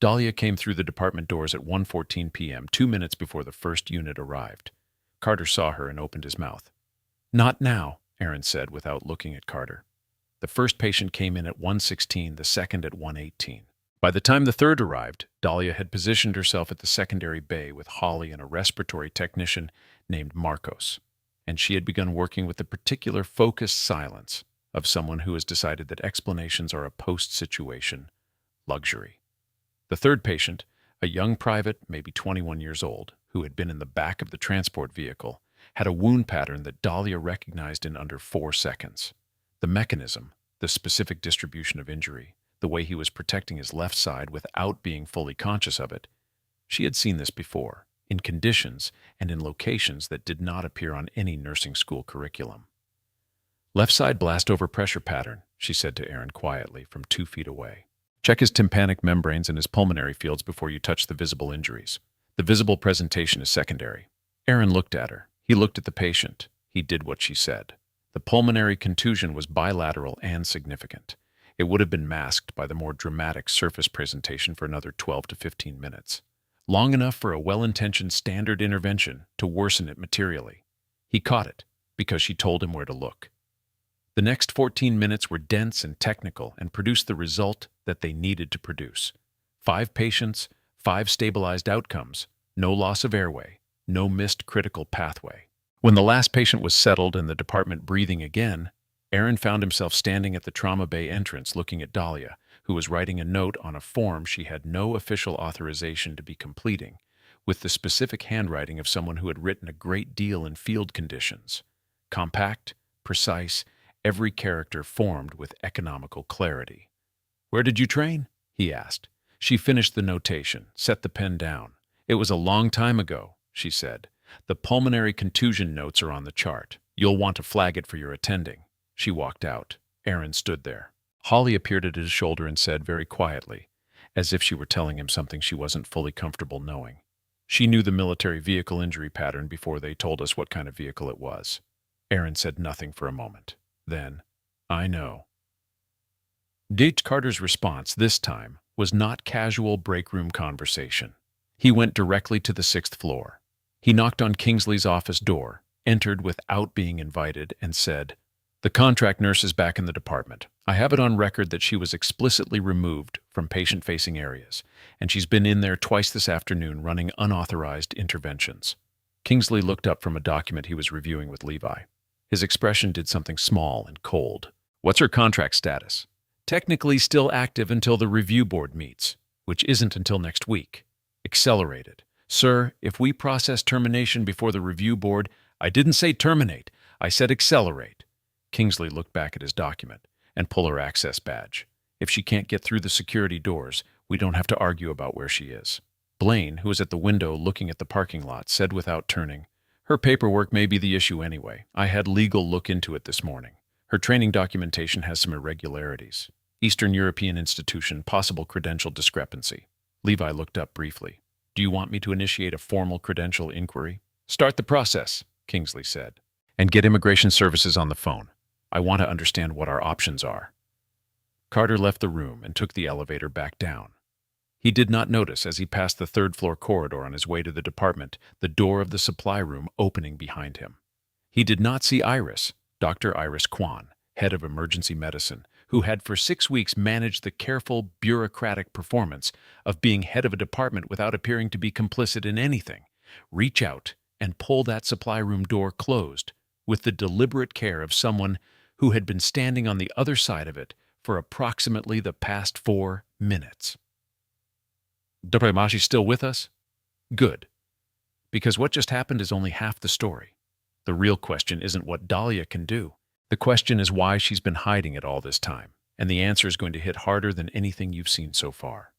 Dahlia came through the department doors at 1:14 p.m., 2 minutes before the first unit arrived. Carter saw her and opened his mouth. "Not now," Aaron said without looking at Carter. The first patient came in at 1:16, the second at 1:18. By the time the third arrived, Dahlia had positioned herself at the secondary bay with Holly and a respiratory technician named Marcos, and she had begun working with the particular focused silence of someone who has decided that explanations are a post-situation luxury. The third patient, a young private, maybe 21 years old, who had been in the back of the transport vehicle, had a wound pattern that Dahlia recognized in under 4 seconds. The mechanism, the specific distribution of injury, the way he was protecting his left side without being fully conscious of it. She had seen this before, in conditions and in locations that did not appear on any nursing school curriculum. "Left side blast over pressure pattern," she said to Aaron quietly from 2 feet away. "Check his tympanic membranes and his pulmonary fields before you touch the visible injuries. The visible presentation is secondary." Aaron looked at her. He looked at the patient. He did what she said. The pulmonary contusion was bilateral and significant. It would have been masked by the more dramatic surface presentation for another 12 to 15 minutes. Long enough for a well-intentioned standard intervention to worsen it materially. He caught it, because she told him where to look. The next 14 minutes were dense and technical and produced the result that they needed to produce. 5 patients, 5 stabilized outcomes, no loss of airway, no missed critical pathway. When the last patient was settled and the department breathing again, Aaron found himself standing at the trauma bay entrance looking at Dahlia, who was writing a note on a form she had no official authorization to be completing, with the specific handwriting of someone who had written a great deal in field conditions. Compact, precise, every character formed with economical clarity. "Where did you train?" he asked. She finished the notation, set the pen down. "It was a long time ago," she said. "The pulmonary contusion notes are on the chart. You'll want to flag it for your attending." She walked out. Aaron stood there. Holly appeared at his shoulder and said very quietly, as if she were telling him something she wasn't fully comfortable knowing. "She knew the military vehicle injury pattern before they told us what kind of vehicle it was." Aaron said nothing for a moment. Then, "I know." Btch Carter's response this time was not casual break-room conversation. He went directly to the 6th floor. He knocked on Kingsley's office door, entered without being invited, and said, "The contract nurse is back in the department. I have it on record that she was explicitly removed from patient-facing areas, and she's been in there twice this afternoon running unauthorized interventions." Kingsley looked up from a document he was reviewing with Levi. His expression did something small and cold. "What's her contract status?" "Technically still active until the review board meets, which isn't until next week. Accelerated. Sir, if we process termination before the review board—" "I didn't say terminate. I said accelerate." Kingsley looked back at his document and pulled her access badge. "If she can't get through the security doors, we don't have to argue about where she is." Blaine, who was at the window looking at the parking lot, said without turning, "Her paperwork may be the issue anyway. I had legal look into it this morning. Her training documentation has some irregularities. Eastern European institution, possible credential discrepancy." Levi looked up briefly. "Do you want me to initiate a formal credential inquiry?" "Start the process," Kingsley said, "and get immigration services on the phone. I want to understand what our options are." Carter left the room and took the elevator back down. He did not notice, as he passed the 3rd-floor corridor on his way to the department, the door of the supply room opening behind him. He did not see Iris, Dr. Iris Kwan, head of emergency medicine, who had for 6 weeks managed the careful, bureaucratic performance of being head of a department without appearing to be complicit in anything, reach out and pull that supply room door closed with the deliberate care of someone who had been standing on the other side of it for approximately the past 4 minutes. "Dr. Mashi's still with us?" "Good. Because what just happened is only half the story. The real question isn't what Dahlia can do. The question is why she's been hiding it all this time, and the answer is going to hit harder than anything you've seen so far.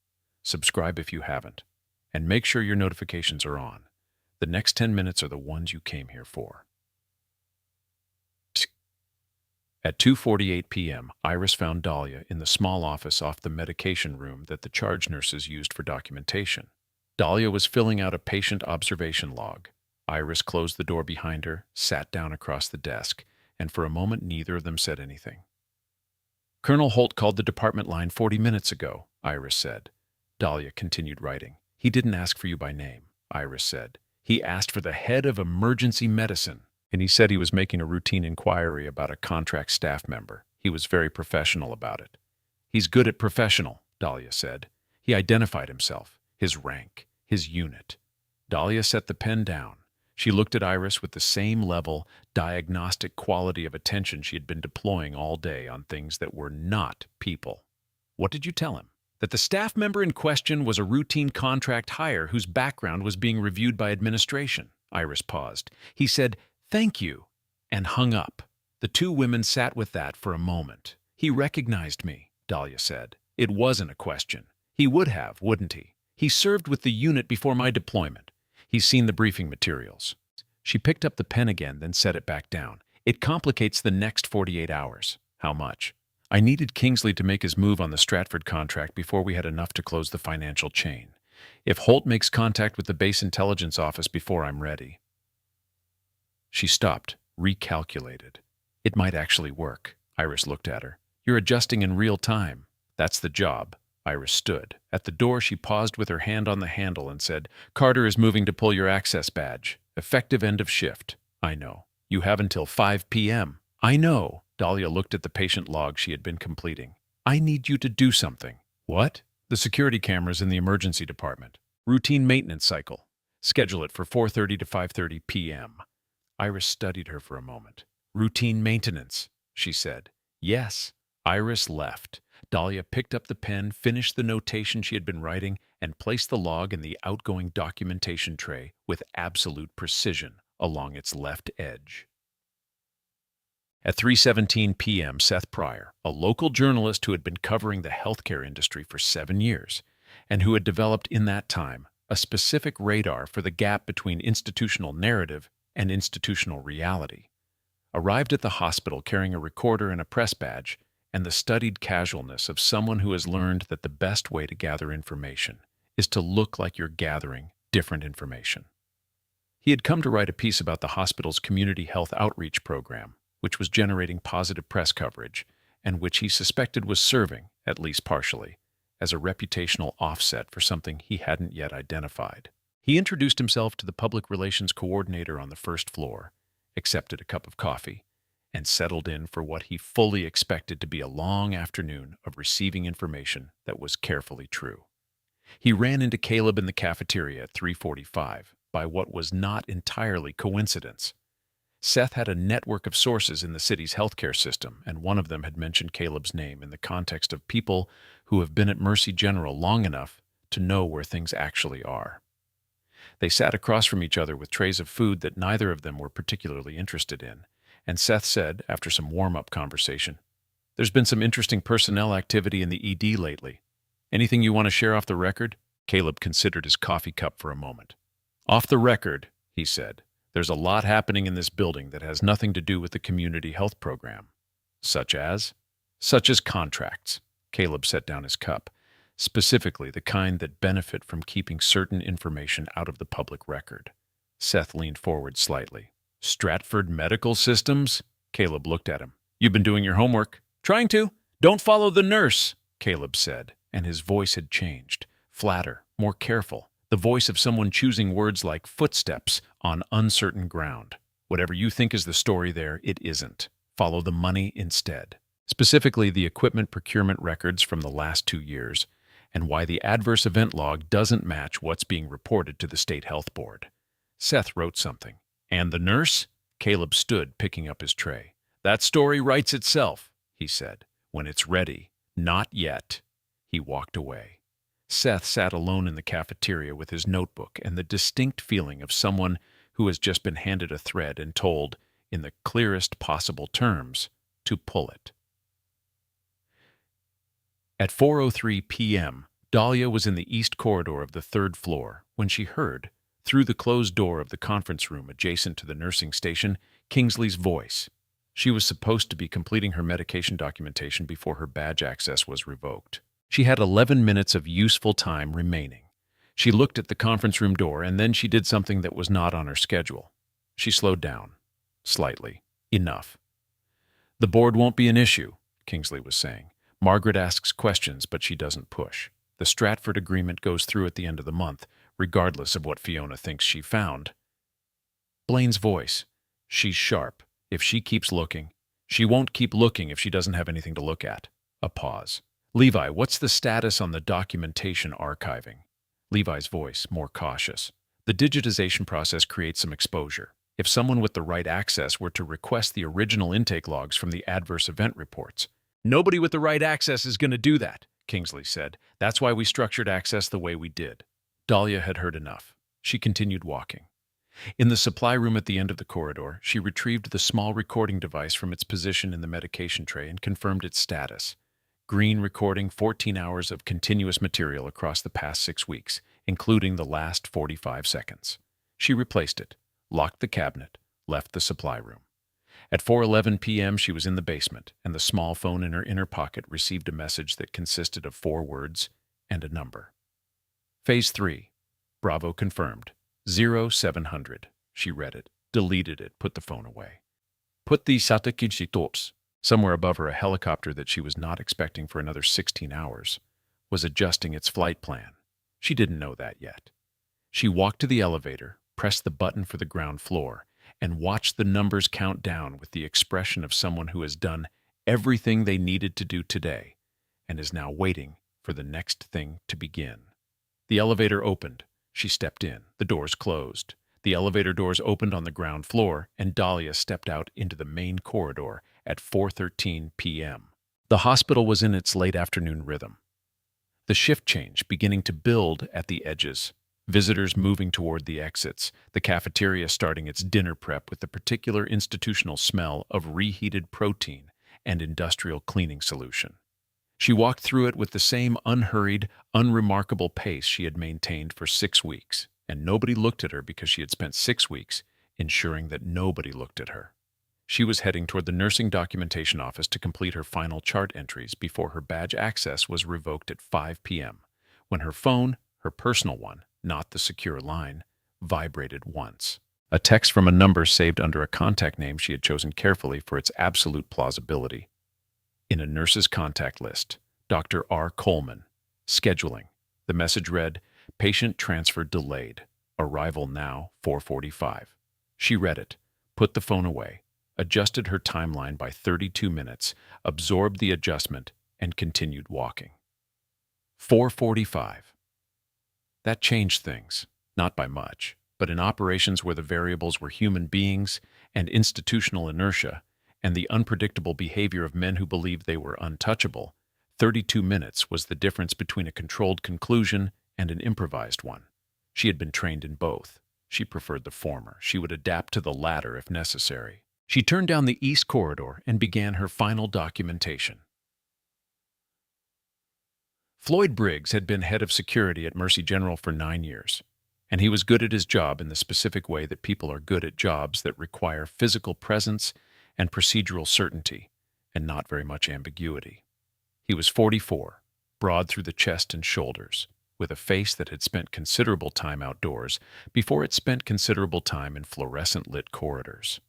Subscribe if you haven't, and make sure your notifications are on. The next 10 minutes are the ones you came here for. At 2:48 p.m., Iris found Dahlia in the small office off the medication room that the charge nurses used for documentation. Dahlia was filling out a patient observation log. Iris closed the door behind her, sat down across the desk, and for a moment neither of them said anything. "Colonel Holt called the department line 40 minutes ago," Iris said. Dahlia continued writing. "He didn't ask for you by name," Iris said. "He asked for the head of emergency medicine, and he said he was making a routine inquiry about a contract staff member. He was very professional about it." "He's good at professional," Dahlia said. "He identified himself, his rank, his unit." Dahlia set the pen down. She looked at Iris with the same level, diagnostic quality of attention she had been deploying all day on things that were not people. "What did you tell him?" "That the staff member in question was a routine contract hire whose background was being reviewed by administration." Iris paused. "He said, 'Thank you,' and hung up." The two women sat with that for a moment. "He recognized me," Dahlia said. "It wasn't a question. He would have, wouldn't he? He served with the unit before my deployment. He's seen the briefing materials." She picked up the pen again, then set it back down. "It complicates the next 48 hours. How much?" "I needed Kingsley to make his move on the Stratford contract before we had enough to close the financial chain. If Holt makes contact with the base intelligence office before I'm ready." She stopped, recalculated. It might actually work. Iris looked at her. "You're adjusting in real time." "That's the job." Iris stood. At the door, she paused with her hand on the handle and said, "Carter is moving to pull your access badge. Effective end of shift." "I know. You have until 5 p.m. "I know." Dahlia looked at the patient log she had been completing. "I need you to do something." "What?" "The security cameras in the emergency department. Routine maintenance cycle. Schedule it for 4:30 to 5:30 p.m. Iris studied her for a moment. "Routine maintenance," she said. "Yes." Iris left. Dahlia picked up the pen, finished the notation she had been writing, and placed the log in the outgoing documentation tray with absolute precision along its left edge. At 3:17 p.m., Seth Pryor, a local journalist who had been covering the healthcare industry for 7 years, and who had developed in that time a specific radar for the gap between institutional narrative and institutional reality, arrived at the hospital carrying a recorder and a press badge and the studied casualness of someone who has learned that the best way to gather information is to look like you're gathering different information. He had come to write a piece about the hospital's community health outreach program, which was generating positive press coverage, and which he suspected was serving, at least partially, as a reputational offset for something he hadn't yet identified. He introduced himself to the public relations coordinator on the first floor, accepted a cup of coffee, and settled in for what he fully expected to be a long afternoon of receiving information that was carefully true. He ran into Caleb in the cafeteria at 3:45 by what was not entirely coincidence. Seth had a network of sources in the city's healthcare system, and one of them had mentioned Caleb's name in the context of people who have been at Mercy General long enough to know where things actually are. They sat across from each other with trays of food that neither of them were particularly interested in, and Seth said, after some warm-up conversation, "There's been some interesting personnel activity in the ED lately. Anything you want to share off the record?" Caleb considered his coffee cup for a moment. "Off the record," he said, "there's a lot happening in this building that has nothing to do with the community health program." "Such as?" "Such as contracts." Caleb set down his cup. "Specifically the kind that benefit from keeping certain information out of the public record." Seth leaned forward slightly. "Stratford Medical Systems?" Caleb looked at him. "You've been doing your homework." "Trying to." "Don't follow the nurse," Caleb said, and his voice had changed. Flatter, more careful. The voice of someone choosing words like footsteps on uncertain ground. "Whatever you think is the story there, it isn't. Follow the money instead. Specifically, the equipment procurement records from the last 2 years, and why the adverse event log doesn't match what's being reported to the state health board." Seth wrote something. "And the nurse?" Caleb stood, picking up his tray. "That story writes itself," he said. "When it's ready. Not yet." He walked away. Seth sat alone in the cafeteria with his notebook and the distinct feeling of someone who has just been handed a thread and told, in the clearest possible terms, to pull it. At 4:03 p.m., Dahlia was in the east corridor of the third floor when she heard, through the closed door of the conference room adjacent to the nursing station, Kingsley's voice. She was supposed to be completing her medication documentation before her badge access was revoked. She had 11 minutes of useful time remaining. She looked at the conference room door, and then she did something that was not on her schedule. She slowed down. Slightly. Enough. "The board won't be an issue," Kingsley was saying. "Margaret asks questions, but she doesn't push. The Stratford agreement goes through at the end of the month, regardless of what Fiona thinks she found." Blaine's voice. "She's sharp. If she keeps looking, she won't keep looking if she doesn't have anything to look at." A pause. "Levi, what's the status on the documentation archiving?" Levi's voice, more cautious. "The digitization process creates some exposure. If someone with the right access were to request the original intake logs from the adverse event reports." "Nobody with the right access is going to do that," Kingsley said. "That's why we structured access the way we did." Dahlia had heard enough. She continued walking. In the supply room at the end of the corridor, she retrieved the small recording device from its position in the medication tray and confirmed its status. Green recording 14 hours of continuous material across the past 6 weeks, including the last 45 seconds. She replaced it, locked the cabinet, left the supply room. At 4:11 p.m. she was in the basement, and the small phone in her inner pocket received a message that consisted of 4 words and a number. "Phase 3. Bravo confirmed. 0700. She read it, deleted it, put the phone away. Put the Satakiji thoughts. Somewhere above her, a helicopter that she was not expecting for another 16 hours was adjusting its flight plan. She didn't know that yet. She walked to the elevator, pressed the button for the ground floor, and watched the numbers count down with the expression of someone who has done everything they needed to do today and is now waiting for the next thing to begin. The elevator opened. She stepped in. The doors closed. The elevator doors opened on the ground floor, and Dahlia stepped out into the main corridor at 4:13 p.m. The hospital was in its late afternoon rhythm. The shift change beginning to build at the edges, visitors moving toward the exits, the cafeteria starting its dinner prep with the particular institutional smell of reheated protein and industrial cleaning solution. She walked through it with the same unhurried, unremarkable pace she had maintained for 6 weeks, and nobody looked at her because she had spent 6 weeks ensuring that nobody looked at her. She was heading toward the nursing documentation office to complete her final chart entries before her badge access was revoked at 5 p.m., when her phone, her personal one, not the secure line, vibrated once. A text from a number saved under a contact name she had chosen carefully for its absolute plausibility. In a nurse's contact list, Dr. R. Coleman. Scheduling. The message read, "Patient transfer delayed. Arrival now, 4:45. She read it, put the phone away, adjusted her timeline by 32 minutes, absorbed the adjustment, and continued walking. 4:45. That changed things, not by much, but in operations where the variables were human beings and institutional inertia, and the unpredictable behavior of men who believed they were untouchable, 32 minutes was the difference between a controlled conclusion and an improvised one. She had been trained in both. She preferred the former. She would adapt to the latter if necessary. She turned down the east corridor and began her final documentation. Floyd Briggs had been head of security at Mercy General for 9 years, and he was good at his job in the specific way that people are good at jobs that require physical presence and procedural certainty, and not very much ambiguity. He was 44, broad through the chest and shoulders, with a face that had spent considerable time outdoors before it spent considerable time in fluorescent-lit corridors.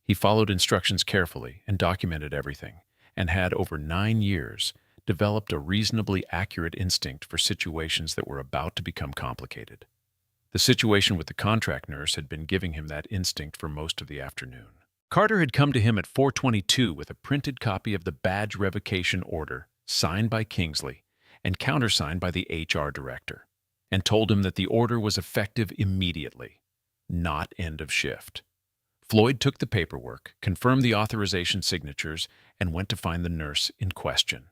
He followed instructions carefully and documented everything, and had, over 9 years, developed a reasonably accurate instinct for situations that were about to become complicated. The situation with the contract nurse had been giving him that instinct for most of the afternoon. Carter had come to him at 4:22 with a printed copy of the badge revocation order, signed by Kingsley and countersigned by the HR director, and told him that the order was effective immediately, not end of shift. Floyd took the paperwork, confirmed the authorization signatures, and went to find the nurse in question.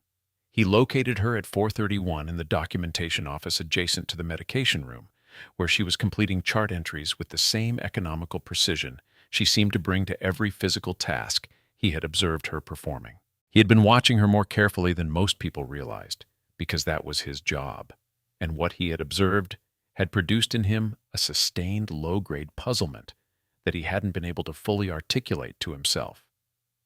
He located her at 4:31 in the documentation office adjacent to the medication room, where she was completing chart entries with the same economical precision she seemed to bring to every physical task he had observed her performing. He had been watching her more carefully than most people realized, because that was his job, and what he had observed had produced in him a sustained low-grade puzzlement that he hadn't been able to fully articulate to himself.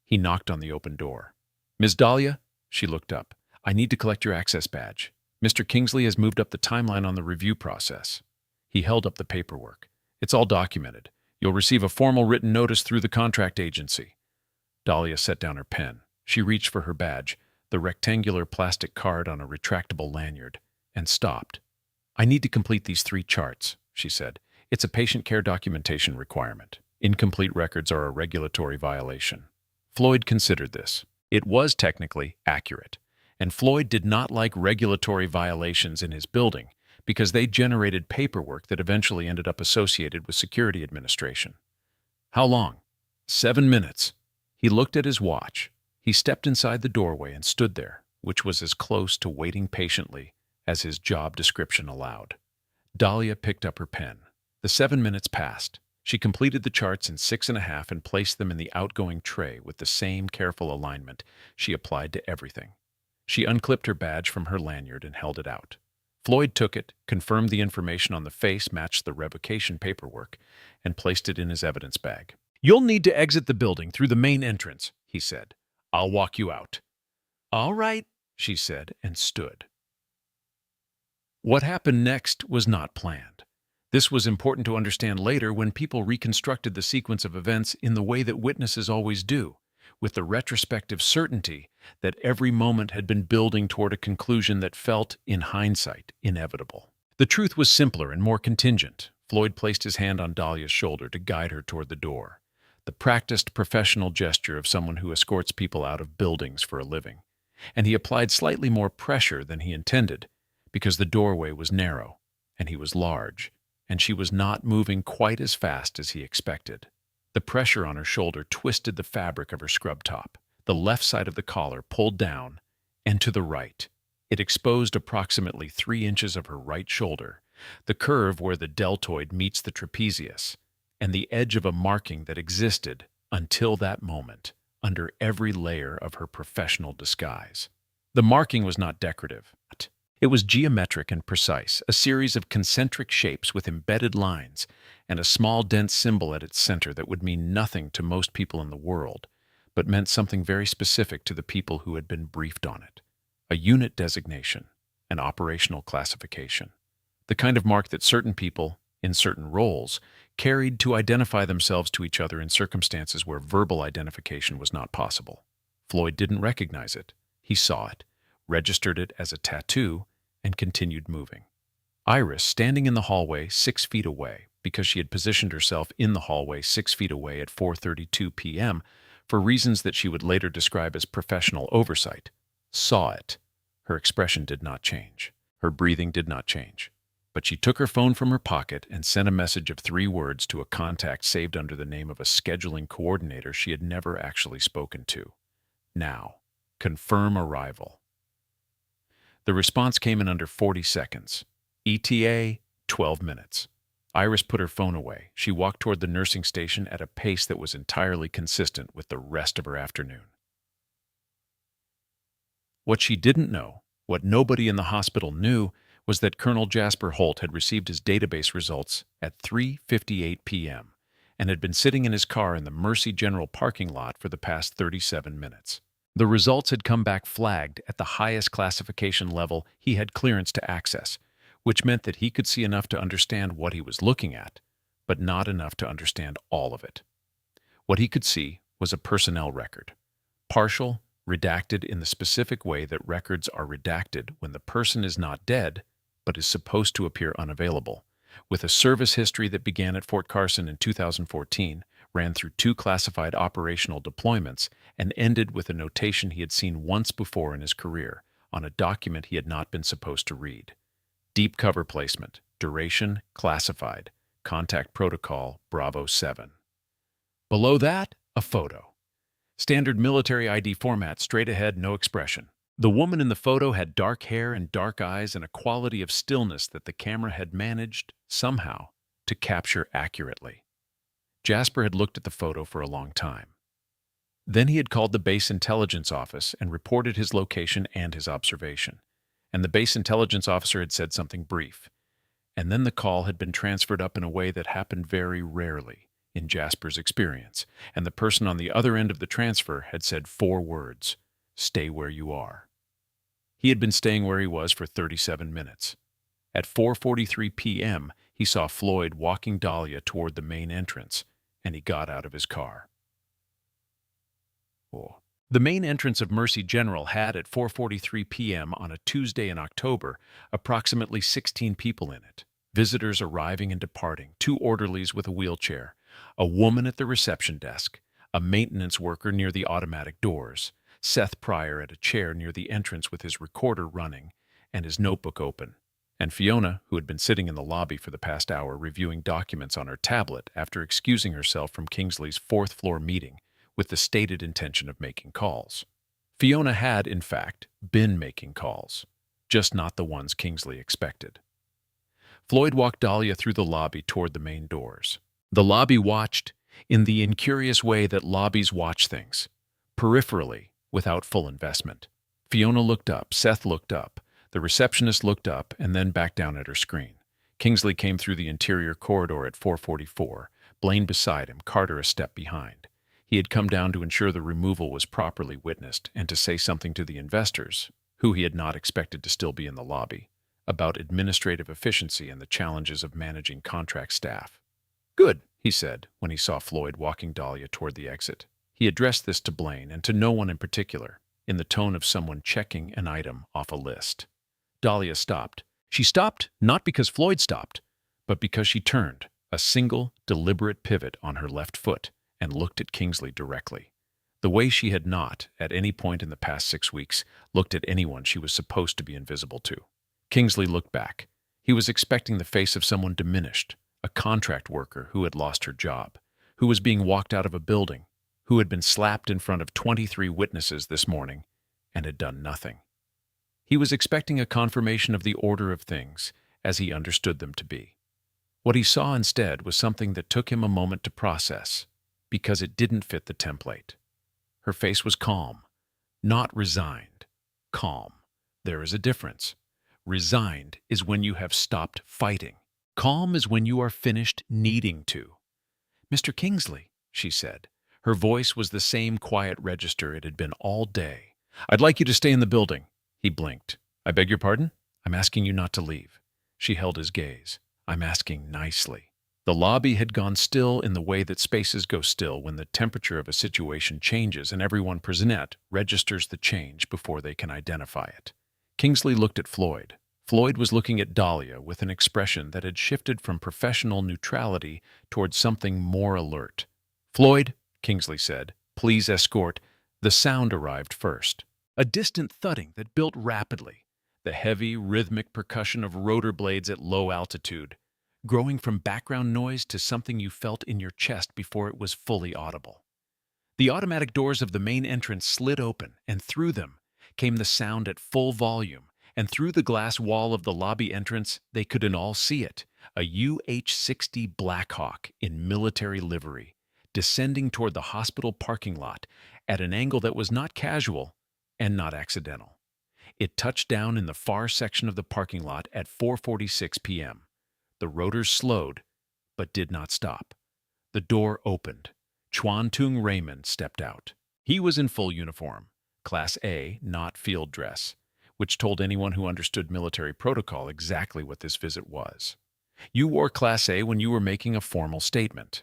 He knocked on the open door. "Ms. Dahlia?" She looked up. "I need to collect your access badge. Mr. Kingsley has moved up the timeline on the review process." He held up the paperwork. "It's all documented. You'll receive a formal written notice through the contract agency." Dahlia set down her pen. She reached for her badge, the rectangular plastic card on a retractable lanyard, and stopped. "I need to complete these 3 charts," she said. "It's a patient care documentation requirement. Incomplete records are a regulatory violation." Floyd considered this. It was technically accurate, and Floyd did not like regulatory violations in his building because they generated paperwork that eventually ended up associated with security administration. "How long?" 7 minutes. He looked at his watch. He stepped inside the doorway and stood there, which was as close to waiting patiently as his job description allowed. Dahlia picked up her pen. The 7 minutes passed. She completed the charts in 6.5 and placed them in the outgoing tray with the same careful alignment she applied to everything. She unclipped her badge from her lanyard and held it out. Floyd took it, confirmed the information on the face matched the revocation paperwork, and placed it in his evidence bag. "You'll need to exit the building through the main entrance," he said. "I'll walk you out." "All right," she said, and stood. What happened next was not planned. This was important to understand later when people reconstructed the sequence of events in the way that witnesses always do, with the retrospective certainty that every moment had been building toward a conclusion that felt, in hindsight, inevitable. The truth was simpler and more contingent. Floyd placed his hand on Dahlia's shoulder to guide her toward the door, the practiced professional gesture of someone who escorts people out of buildings for a living. And he applied slightly more pressure than he intended, because the doorway was narrow, and he was large, and she was not moving quite as fast as he expected. The pressure on her shoulder twisted the fabric of her scrub top. The left side of the collar pulled down, and to the right. It exposed approximately 3 inches of her right shoulder, the curve where the deltoid meets the trapezius, and the edge of a marking that existed, until that moment, under every layer of her professional disguise. The marking was not decorative. It was geometric and precise, a series of concentric shapes with embedded lines, and a small dense symbol at its center that would mean nothing to most people in the world, but meant something very specific to the people who had been briefed on it. A unit designation, an operational classification. The kind of mark that certain people, in certain roles, carried to identify themselves to each other in circumstances where verbal identification was not possible. Floyd didn't recognize it. He saw it, registered it as a tattoo, and continued moving. Iris, standing in the hallway 6 feet away, because she had positioned herself in the hallway 6 feet away at 4:32 p.m. for reasons that she would later describe as professional oversight, saw it. Her expression did not change. Her breathing did not change. But she took her phone from her pocket and sent a message of 3 words to a contact saved under the name of a scheduling coordinator she had never actually spoken to. "Now, confirm arrival." The response came in under 40 seconds. ETA, 12 minutes. Iris put her phone away. She walked toward the nursing station at a pace that was entirely consistent with the rest of her afternoon. What she didn't know, what nobody in the hospital knew, was that Colonel Jasper Holt had received his database results at 3:58 p.m. and had been sitting in his car in the Mercy General parking lot for the past 37 minutes. The results had come back flagged at the highest classification level he had clearance to access, which meant that he could see enough to understand what he was looking at, but not enough to understand all of it. What he could see was a personnel record, partial, redacted in the specific way that records are redacted when the person is not dead, but is supposed to appear unavailable, with a service history that began at Fort Carson in 2014, ran through 2 classified operational deployments, and ended with a notation he had seen once before in his career on a document he had not been supposed to read. Deep cover placement, duration, classified, contact protocol, Bravo 7. Below that, a photo. Standard military ID format, straight ahead, no expression. The woman in the photo had dark hair and dark eyes and a quality of stillness that the camera had managed, somehow, to capture accurately. Jasper had looked at the photo for a long time. Then he had called the base intelligence office and reported his location and his observation. And the base intelligence officer had said something brief. And then the call had been transferred up in a way that happened very rarely in Jasper's experience, and the person on the other end of the transfer had said 4 words: "Stay where you are." He had been staying where he was for 37 minutes. At 4:43 p.m., he saw Floyd walking Dahlia toward the main entrance, and he got out of his car. The main entrance of Mercy General had, at 4:43 p.m. on a Tuesday in October, approximately 16 people in it. Visitors arriving and departing, 2 orderlies with a wheelchair, a woman at the reception desk, a maintenance worker near the automatic doors, Seth Pryor at a chair near the entrance with his recorder running and his notebook open, and Fiona, who had been sitting in the lobby for the past hour reviewing documents on her tablet after excusing herself from Kingsley's 4th-floor meeting with the stated intention of making calls. Fiona had, in fact, been making calls, just not the ones Kingsley expected. Floyd walked Dahlia through the lobby toward the main doors. The lobby watched in the incurious way that lobbies watch things, peripherally, without full investment. Fiona looked up, Seth looked up, the receptionist looked up and then back down at her screen. Kingsley came through the interior corridor at 4:44, Blaine beside him, Carter a step behind. He had come down to ensure the removal was properly witnessed and to say something to the investors, who he had not expected to still be in the lobby, about administrative efficiency and the challenges of managing contract staff. "Good," he said when he saw Floyd walking Dahlia toward the exit. He addressed this to Blaine and to no one in particular, in the tone of someone checking an item off a list. Dahlia stopped. She stopped not because Floyd stopped, but because she turned, a single, deliberate pivot on her left foot, and looked at Kingsley directly, the way she had not, at any point in the past 6 weeks, looked at anyone she was supposed to be invisible to. Kingsley looked back. He was expecting the face of someone diminished, a contract worker who had lost her job, who was being walked out of a building, who had been slapped in front of 23 witnesses this morning and had done nothing. He was expecting a confirmation of the order of things as he understood them to be. What he saw instead was something that took him a moment to process, because it didn't fit the template. Her face was calm, not resigned. Calm. There is a difference. Resigned is when you have stopped fighting. Calm is when you are finished needing to. "Mr. Kingsley," she said. Her voice was the same quiet register it had been all day. "I'd like you to stay in the building." He blinked. "I beg your pardon? I'm asking you not to leave." She held his gaze. "I'm asking nicely." The lobby had gone still in the way that spaces go still when the temperature of a situation changes and everyone present registers the change before they can identify it. Kingsley looked at Floyd. Floyd was looking at Dahlia with an expression that had shifted from professional neutrality toward something more alert. "Floyd," Kingsley said, "please escort." The sound arrived first. A distant thudding that built rapidly, the heavy, rhythmic percussion of rotor blades at low altitude, growing from background noise to something you felt in your chest before it was fully audible. The automatic doors of the main entrance slid open, and through them came the sound at full volume, and through the glass wall of the lobby entrance they could all see it, a UH-60 Blackhawk in military livery, descending toward the hospital parking lot at an angle that was not casual and not accidental. It touched down in the far section of the parking lot at 4:46 p.m. The rotors slowed, but did not stop. The door opened. Chuan Tung Raymond stepped out. He was in full uniform, Class A, not field dress, which told anyone who understood military protocol exactly what this visit was. You wore Class A when you were making a formal statement.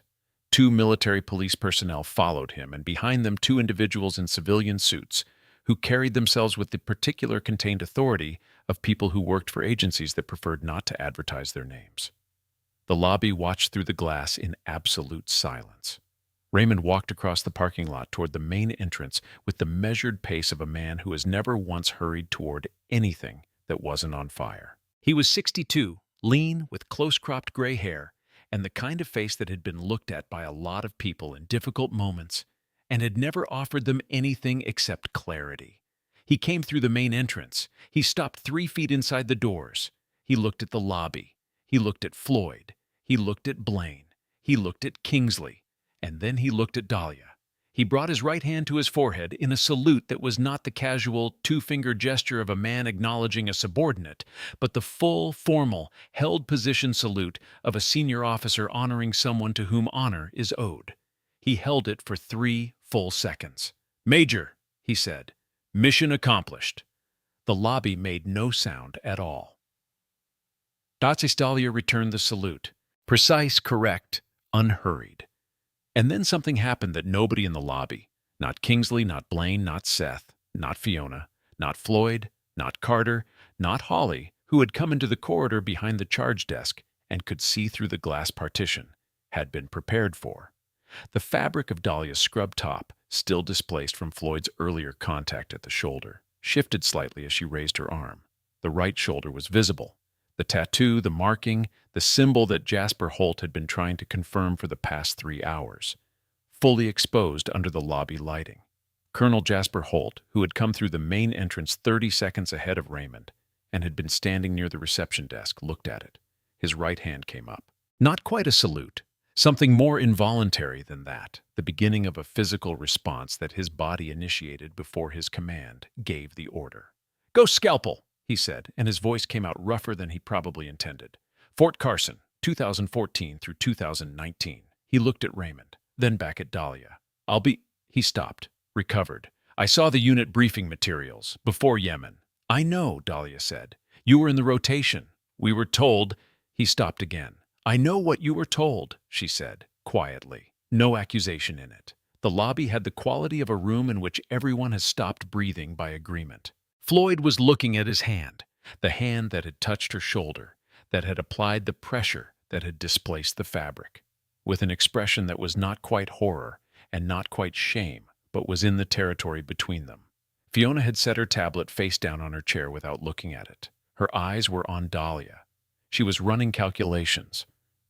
2 military police personnel followed him, and behind them 2 individuals in civilian suits who carried themselves with the particular contained authority of people who worked for agencies that preferred not to advertise their names. The lobby watched through the glass in absolute silence. Raymond walked across the parking lot toward the main entrance with the measured pace of a man who has never once hurried toward anything that wasn't on fire. He was 62, lean, with close-cropped gray hair, and the kind of face that had been looked at by a lot of people in difficult moments and had never offered them anything except clarity. He came through the main entrance. He stopped 3 feet inside the doors. He looked at the lobby. He looked at Floyd. He looked at Blaine. He looked at Kingsley. And then he looked at Dahlia. He brought his right hand to his forehead in a salute that was not the casual two-finger gesture of a man acknowledging a subordinate, but the full, formal, held position salute of a senior officer honoring someone to whom honor is owed. He held it for 3 full seconds. "Major," he said, "mission accomplished." The lobby made no sound at all. Dahlia returned the salute. Precise, correct, unhurried. And then something happened that nobody in the lobby, not Kingsley, not Blaine, not Seth, not Fiona, not Floyd, not Carter, not Holly, who had come into the corridor behind the charge desk and could see through the glass partition, had been prepared for. The fabric of Dahlia's scrub top, still displaced from Floyd's earlier contact at the shoulder, shifted slightly as she raised her arm. The right shoulder was visible. The tattoo, the marking, the symbol that Jasper Holt had been trying to confirm for the past 3 hours, fully exposed under the lobby lighting. Colonel Jasper Holt, who had come through the main entrance 30 seconds ahead of Raymond and had been standing near the reception desk, looked at it. His right hand came up. Not quite a salute, something more involuntary than that, the beginning of a physical response that his body initiated before his command gave the order. "Go scalpel," he said, and his voice came out rougher than he probably intended. "Fort Carson, 2014 through 2019. He looked at Raymond, then back at Dahlia. He stopped, recovered. "I saw the unit briefing materials, before Yemen." "I know," Dahlia said. "You were in the rotation. We were told—" He stopped again. "I know what you were told," she said, quietly. No accusation in it. The lobby had the quality of a room in which everyone has stopped breathing by agreement. Floyd was looking at his hand, the hand that had touched her shoulder, that had applied the pressure that had displaced the fabric, with an expression that was not quite horror and not quite shame, but was in the territory between them. Fiona had set her tablet face down on her chair without looking at it. Her eyes were on Dahlia. She was running calculations,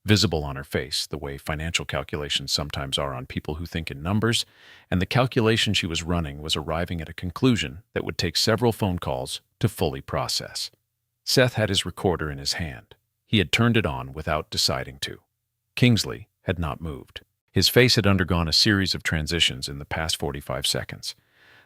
visible on her face, the way financial calculations sometimes are on people who think in numbers, and the calculation she was running was arriving at a conclusion that would take several phone calls to fully process. Seth had his recorder in his hand. He had turned it on without deciding to. Kingsley had not moved. His face had undergone a series of transitions in the past 45 seconds,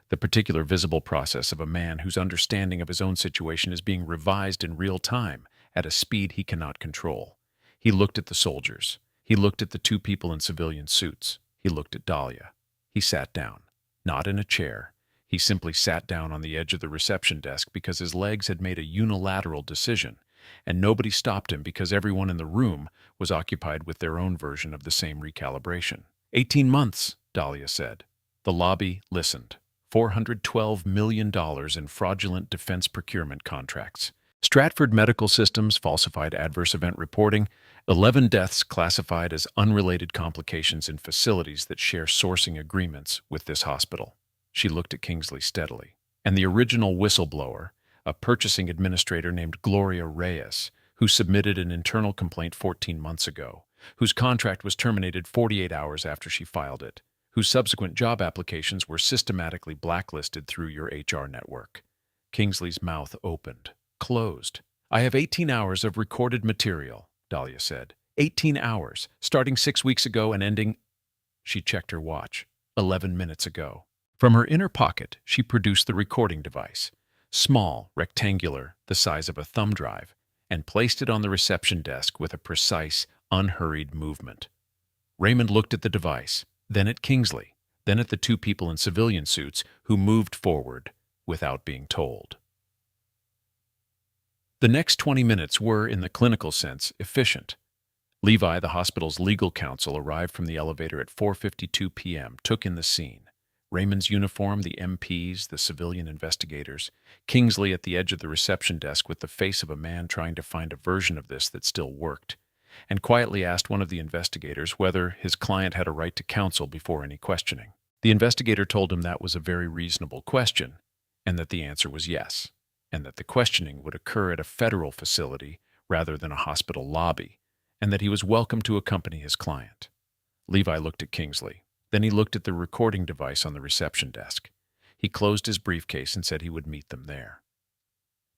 the particular visible process of a man whose understanding of his own situation is being revised in real time at a speed he cannot control. He looked at the soldiers. He looked at the 2 people in civilian suits. He looked at Dahlia. He sat down, not in a chair. He simply sat down on the edge of the reception desk because his legs had made a unilateral decision, and nobody stopped him because everyone in the room was occupied with their own version of the same recalibration. 18 months, Dahlia said. The lobby listened. $412 million in fraudulent defense procurement contracts. Stratford Medical Systems falsified adverse event reporting, 11 deaths classified as unrelated complications in facilities that share sourcing agreements with this hospital. She looked at Kingsley steadily. And the original whistleblower, a purchasing administrator named Gloria Reyes, who submitted an internal complaint 14 months ago, whose contract was terminated 48 hours after she filed it, whose subsequent job applications were systematically blacklisted through your HR network. Kingsley's mouth opened, closed. "I have 18 hours of recorded material," Dahlia said. 18 hours, starting 6 weeks ago and ending— She checked her watch. 11 minutes ago. From her inner pocket, she produced the recording device, small, rectangular, the size of a thumb drive, and placed it on the reception desk with a precise, unhurried movement. Raymond looked at the device, then at Kingsley, then at the 2 people in civilian suits who moved forward without being told. The next 20 minutes were, in the clinical sense, efficient. Levi, the hospital's legal counsel, arrived from the elevator at 4:52 p.m., took in the scene. Raymond's uniform, the MPs, the civilian investigators, Kingsley at the edge of the reception desk with the face of a man trying to find a version of this that still worked, and quietly asked one of the investigators whether his client had a right to counsel before any questioning. The investigator told him that was a very reasonable question, and that the answer was yes, and that the questioning would occur at a federal facility rather than a hospital lobby, and that he was welcome to accompany his client. Levi looked at Kingsley. Then he looked at the recording device on the reception desk. He closed his briefcase and said he would meet them there.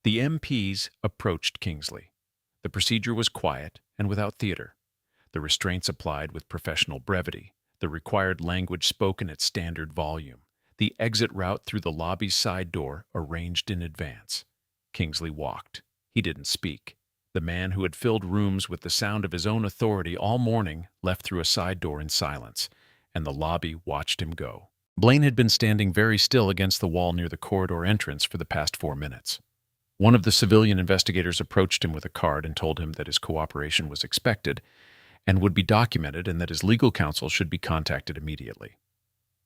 The MPs approached Kingsley. The procedure was quiet and without theater. The restraints applied with professional brevity, the required language spoken at standard volume, the exit route through the lobby's side door arranged in advance. Kingsley walked. He didn't speak. The man who had filled rooms with the sound of his own authority all morning left through a side door in silence, and the lobby watched him go. Blaine had been standing very still against the wall near the corridor entrance for the past 4 minutes. One of the civilian investigators approached him with a card and told him that his cooperation was expected and would be documented and that his legal counsel should be contacted immediately.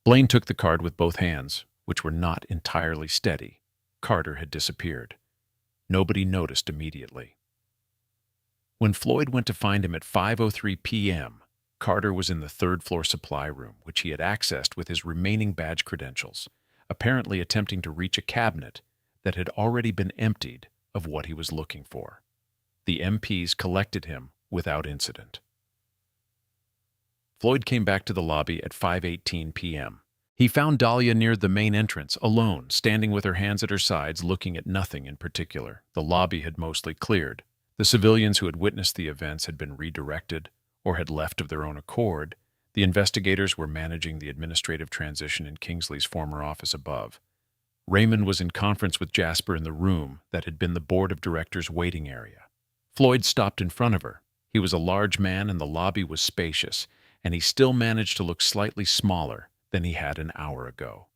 Blaine took the card with both hands, which were not entirely steady. Carter had disappeared. Nobody noticed immediately. When Floyd went to find him at 5:03 p.m., Carter was in the third-floor supply room, which he had accessed with his remaining badge credentials, apparently attempting to reach a cabinet that had already been emptied of what he was looking for. The MPs collected him without incident. Floyd came back to the lobby at 5:18 p.m. He found Dahlia near the main entrance, alone, standing with her hands at her sides, looking at nothing in particular. The lobby had mostly cleared. The civilians who had witnessed the events had been redirected or had left of their own accord. The investigators were managing the administrative transition in Kingsley's former office above. Raymond was in conference with Jasper in the room that had been the board of directors' waiting area. Floyd stopped in front of her. He was a large man and the lobby was spacious, and he still managed to look slightly smaller than he had an hour ago.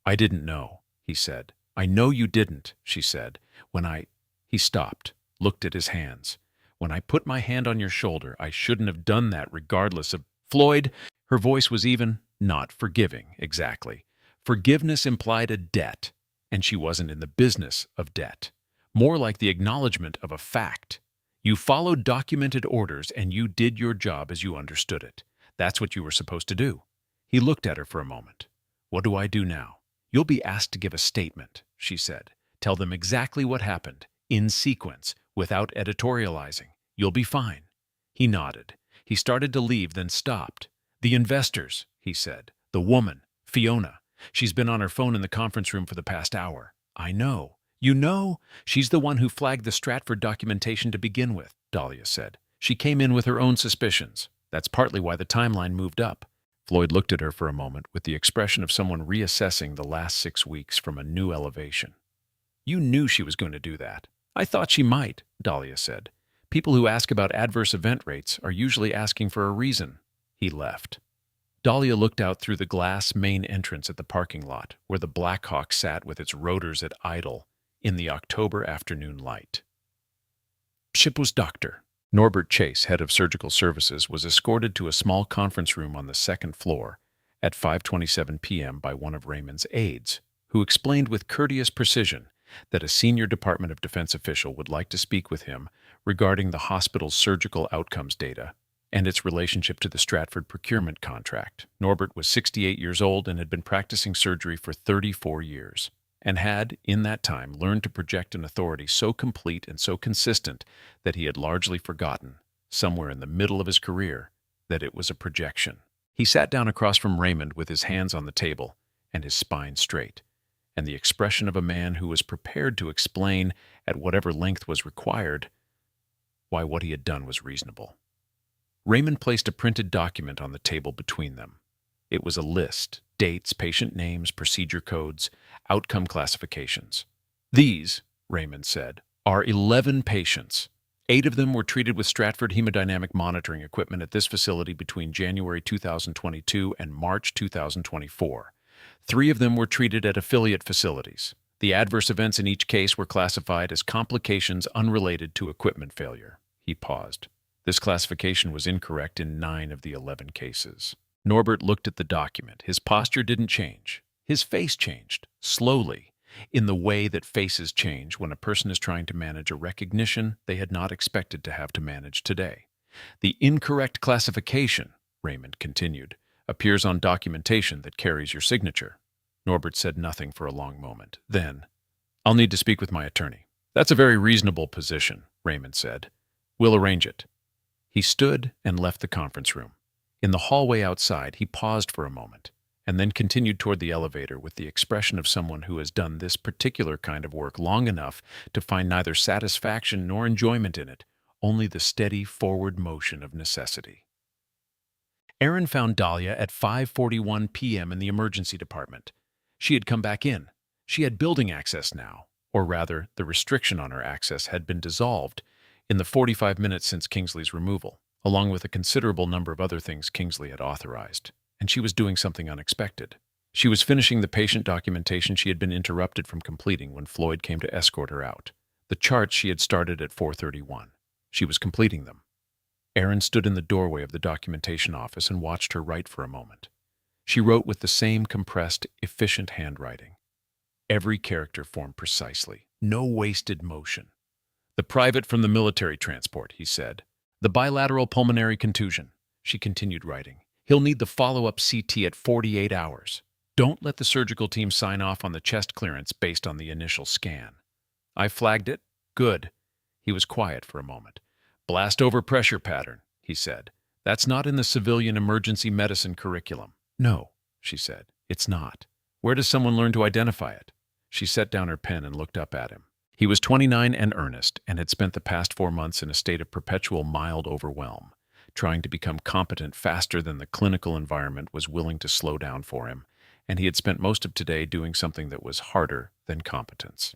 "I didn't know," he said. "I know you didn't," she said. He stopped, looked at his hands. "When I put my hand on your shoulder, I shouldn't have done that regardless of—" "Floyd," her voice was even, not forgiving, exactly. Forgiveness implied a debt, and she wasn't in the business of debt. More like the acknowledgement of a fact. You followed documented orders and you did your job as you understood it. That's what you were supposed to do. He looked at her for a moment. "What do I do now?" "You'll be asked to give a statement," she said. "Tell them exactly what happened, in sequence, without editorializing. You'll be fine." He nodded. He started to leave, then stopped. "The investors," he said. "The woman, Fiona. She's been on her phone in the conference room for the past hour." "I know." "You know? She's the one who flagged the Stratford documentation to begin with," Dahlia said. "She came in with her own suspicions. That's partly why the timeline moved up." Floyd looked at her for a moment with the expression of someone reassessing the last 6 weeks from a new elevation. "You knew she was going to do that." "I thought she might," Dahlia said. "People who ask about adverse event rates are usually asking for a reason." He left. Dahlia looked out through the glass main entrance at the parking lot, where the Blackhawk sat with its rotors at idle in the October afternoon light. Ship was Dr. Norbert Chase, head of surgical services, was escorted to a small conference room on the second floor at 5:27 p.m. by one of Raymond's aides, who explained with courteous precision that a senior Department of Defense official would like to speak with him regarding the hospital's surgical outcomes data and its relationship to the Stratford procurement contract. Norbert was 68 years old and had been practicing surgery for 34 years, and had, in that time, learned to project an authority so complete and so consistent that he had largely forgotten, somewhere in the middle of his career, that it was a projection. He sat down across from Raymond with his hands on the table and his spine straight, and the expression of a man who was prepared to explain, at whatever length was required, why what he had done was reasonable. Raymond placed a printed document on the table between them. It was a list: dates, patient names, procedure codes, outcome classifications. "These," Raymond said, "are 11 patients. 8 of them were treated with Stratford hemodynamic monitoring equipment at this facility between January 2022 and March 2024. 3 of them were treated at affiliate facilities. The adverse events in each case were classified as complications unrelated to equipment failure." He paused. This classification was incorrect in 9 of the 11 cases. Norbert looked at the document. His posture didn't change. His face changed, slowly, in the way that faces change when a person is trying to manage a recognition they had not expected to have to manage today. "The incorrect classification," Raymond continued, "appears on documentation that carries your signature." Norbert said nothing for a long moment. Then, "I'll need to speak with my attorney." "That's a very reasonable position," Raymond said. "We'll arrange it." He stood and left the conference room. In the hallway outside, he paused for a moment. and then continued toward the elevator with the expression of someone who has done this particular kind of work long enough to find neither satisfaction nor enjoyment in it, only the steady forward motion of necessity. Aaron found Dahlia at 5:41 p.m. in the emergency department. She had come back in. She had building access now, or rather, the restriction on her access had been dissolved in the 45 minutes since Kingsley's removal, along with a considerable number of other things Kingsley had authorized. And she was doing something unexpected. She was finishing the patient documentation she had been interrupted from completing when Floyd came to escort her out. The charts she had started at 4:31. She was completing them. Aaron stood in the doorway of the documentation office and watched her write for a moment. She wrote with the same compressed, efficient handwriting. Every character formed precisely. No wasted motion. "The private from the military transport," he said. "The bilateral pulmonary contusion," she continued writing. "He'll need the follow-up CT at 48 hours. Don't let the surgical team sign off on the chest clearance based on the initial scan." "I flagged it. Good." He was quiet for a moment. "Blast over pressure pattern," he said. "That's not in the civilian emergency medicine curriculum." "No," she said. "It's not. Where does someone learn to identify it?" She set down her pen and looked up at him. He was 29 and earnest, and had spent the past 4 months in a state of perpetual mild overwhelm, trying to become competent faster than the clinical environment was willing to slow down for him, and he had spent most of today doing something that was harder than competence.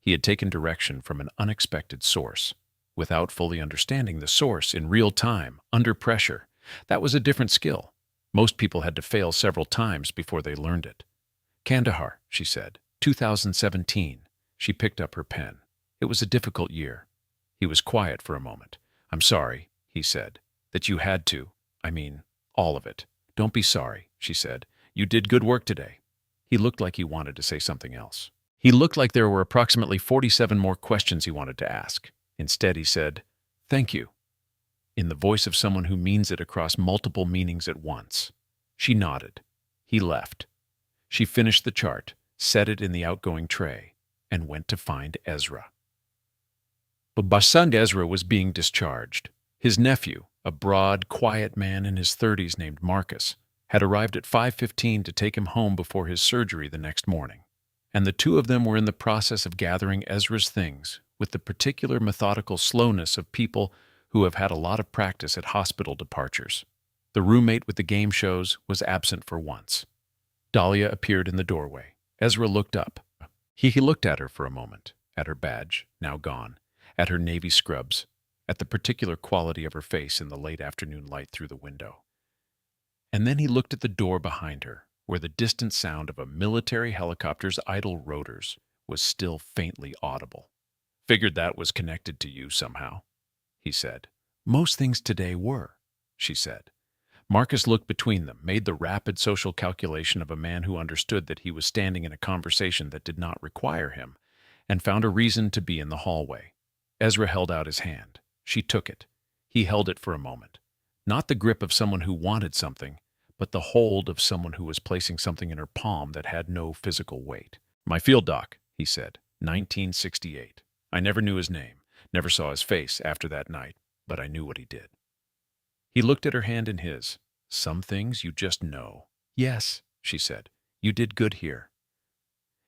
He had taken direction from an unexpected source, without fully understanding the source in real time, under pressure. That was a different skill. Most people had to fail several times before they learned it. "Kandahar," she said, 2017. She picked up her pen. "It was a difficult year." He was quiet for a moment. "I'm sorry," he said, "that you had to. I mean, all of it." "Don't be sorry," she said. "You did good work today." He looked like he wanted to say something else. He looked like there were approximately 47 more questions he wanted to ask. Instead, he said, "Thank you," in the voice of someone who means it across multiple meanings at once. She nodded. He left. She finished the chart, set it in the outgoing tray, and went to find Ezra. Babasund Ezra was being discharged. His nephew, a broad, quiet man in his 30s named Marcus, had arrived at 5:15 to take him home before his surgery the next morning, and the two of them were in the process of gathering Ezra's things with the particular methodical slowness of people who have had a lot of practice at hospital departures. The roommate with the game shows was absent for once. Dahlia appeared in the doorway. Ezra looked up. He looked at her for a moment, at her badge, now gone, at her navy scrubs, at the particular quality of her face in the late afternoon light through the window. And then he looked at the door behind her, where the distant sound of a military helicopter's idle rotors was still faintly audible. "Figured that was connected to you somehow," he said. "Most things today were," she said. Marcus looked between them, made the rapid social calculation of a man who understood that he was standing in a conversation that did not require him, and found a reason to be in the hallway. Ezra held out his hand. She took it. He held it for a moment. Not the grip of someone who wanted something, but the hold of someone who was placing something in her palm that had no physical weight. "My field doc," he said, 1968. I never knew his name, never saw his face after that night, but I knew what he did. He looked at her hand in his. "Some things you just know." "Yes," she said. "You did good here."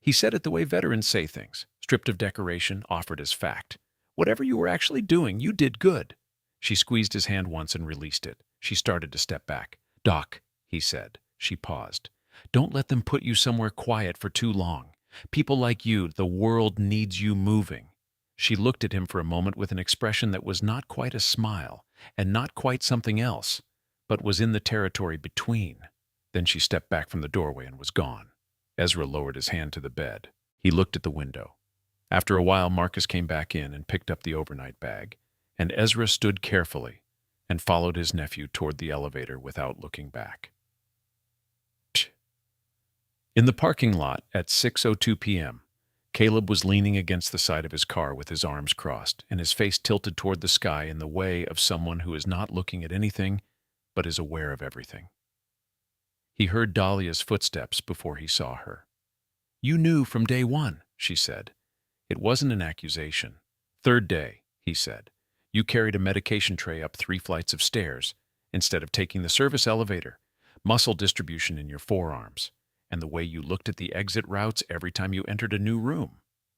He said it the way veterans say things, stripped of decoration, offered as fact. "Whatever you were actually doing, you did good." She squeezed his hand once and released it. She started to step back. "Doc," he said. She paused. "Don't let them put you somewhere quiet for too long. People like you, the world needs you moving." She looked at him for a moment with an expression that was not quite a smile, and not quite something else, but was in the territory between. Then she stepped back from the doorway and was gone. Ezra lowered his hand to the bed. He looked at the window. After a while, Marcus came back in and picked up the overnight bag, and Ezra stood carefully and followed his nephew toward the elevator without looking back. In the parking lot at 6:02 p.m., Caleb was leaning against the side of his car with his arms crossed and his face tilted toward the sky in the way of someone who is not looking at anything but is aware of everything. He heard Dahlia's footsteps before he saw her. "You knew from day one," she said. It wasn't an accusation. "Third day," he said. "You carried a medication tray up 3 flights of stairs instead of taking the service elevator. muscle distribution in your forearms, and the way you looked at the exit routes every time you entered a new room.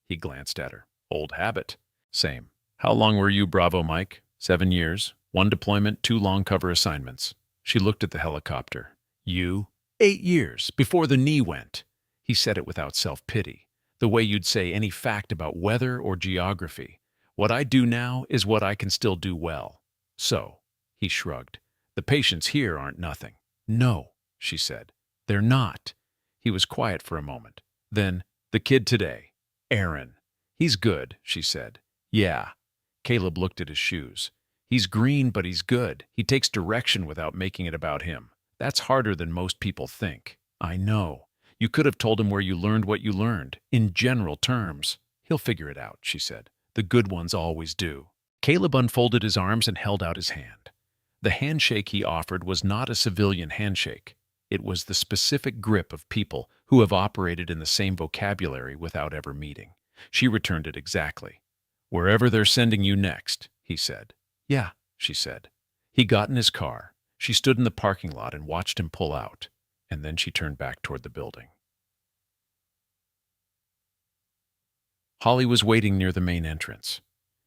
He glanced at her. Old habit. Same. How long were you Bravo Mike? 7 years. 1 deployment, 2 long cover assignments. She looked at the helicopter. You? 8 years, before the knee went. He said it without self-pity, the way you'd say any fact about weather or geography. What I do now is what I can still do well. So, he shrugged, the patients here aren't nothing. No, she said. They're not. He was quiet for a moment. Then, the kid today, Aaron. He's good, she said. Yeah. Caleb looked at his shoes. He's green, but he's good. He takes direction without making it about him. That's harder than most people think. I know. You could have told him where you learned what you learned, in general terms. He'll figure it out, she said. The good ones always do. Caleb unfolded his arms and held out his hand. The handshake he offered was not a civilian handshake. It was the specific grip of people who have operated in the same vocabulary without ever meeting. She returned it exactly. Wherever they're sending you next, he said. Yeah, she said. He got in his car. She stood in the parking lot and watched him pull out, and then she turned back toward the building. Holly was waiting near the main entrance.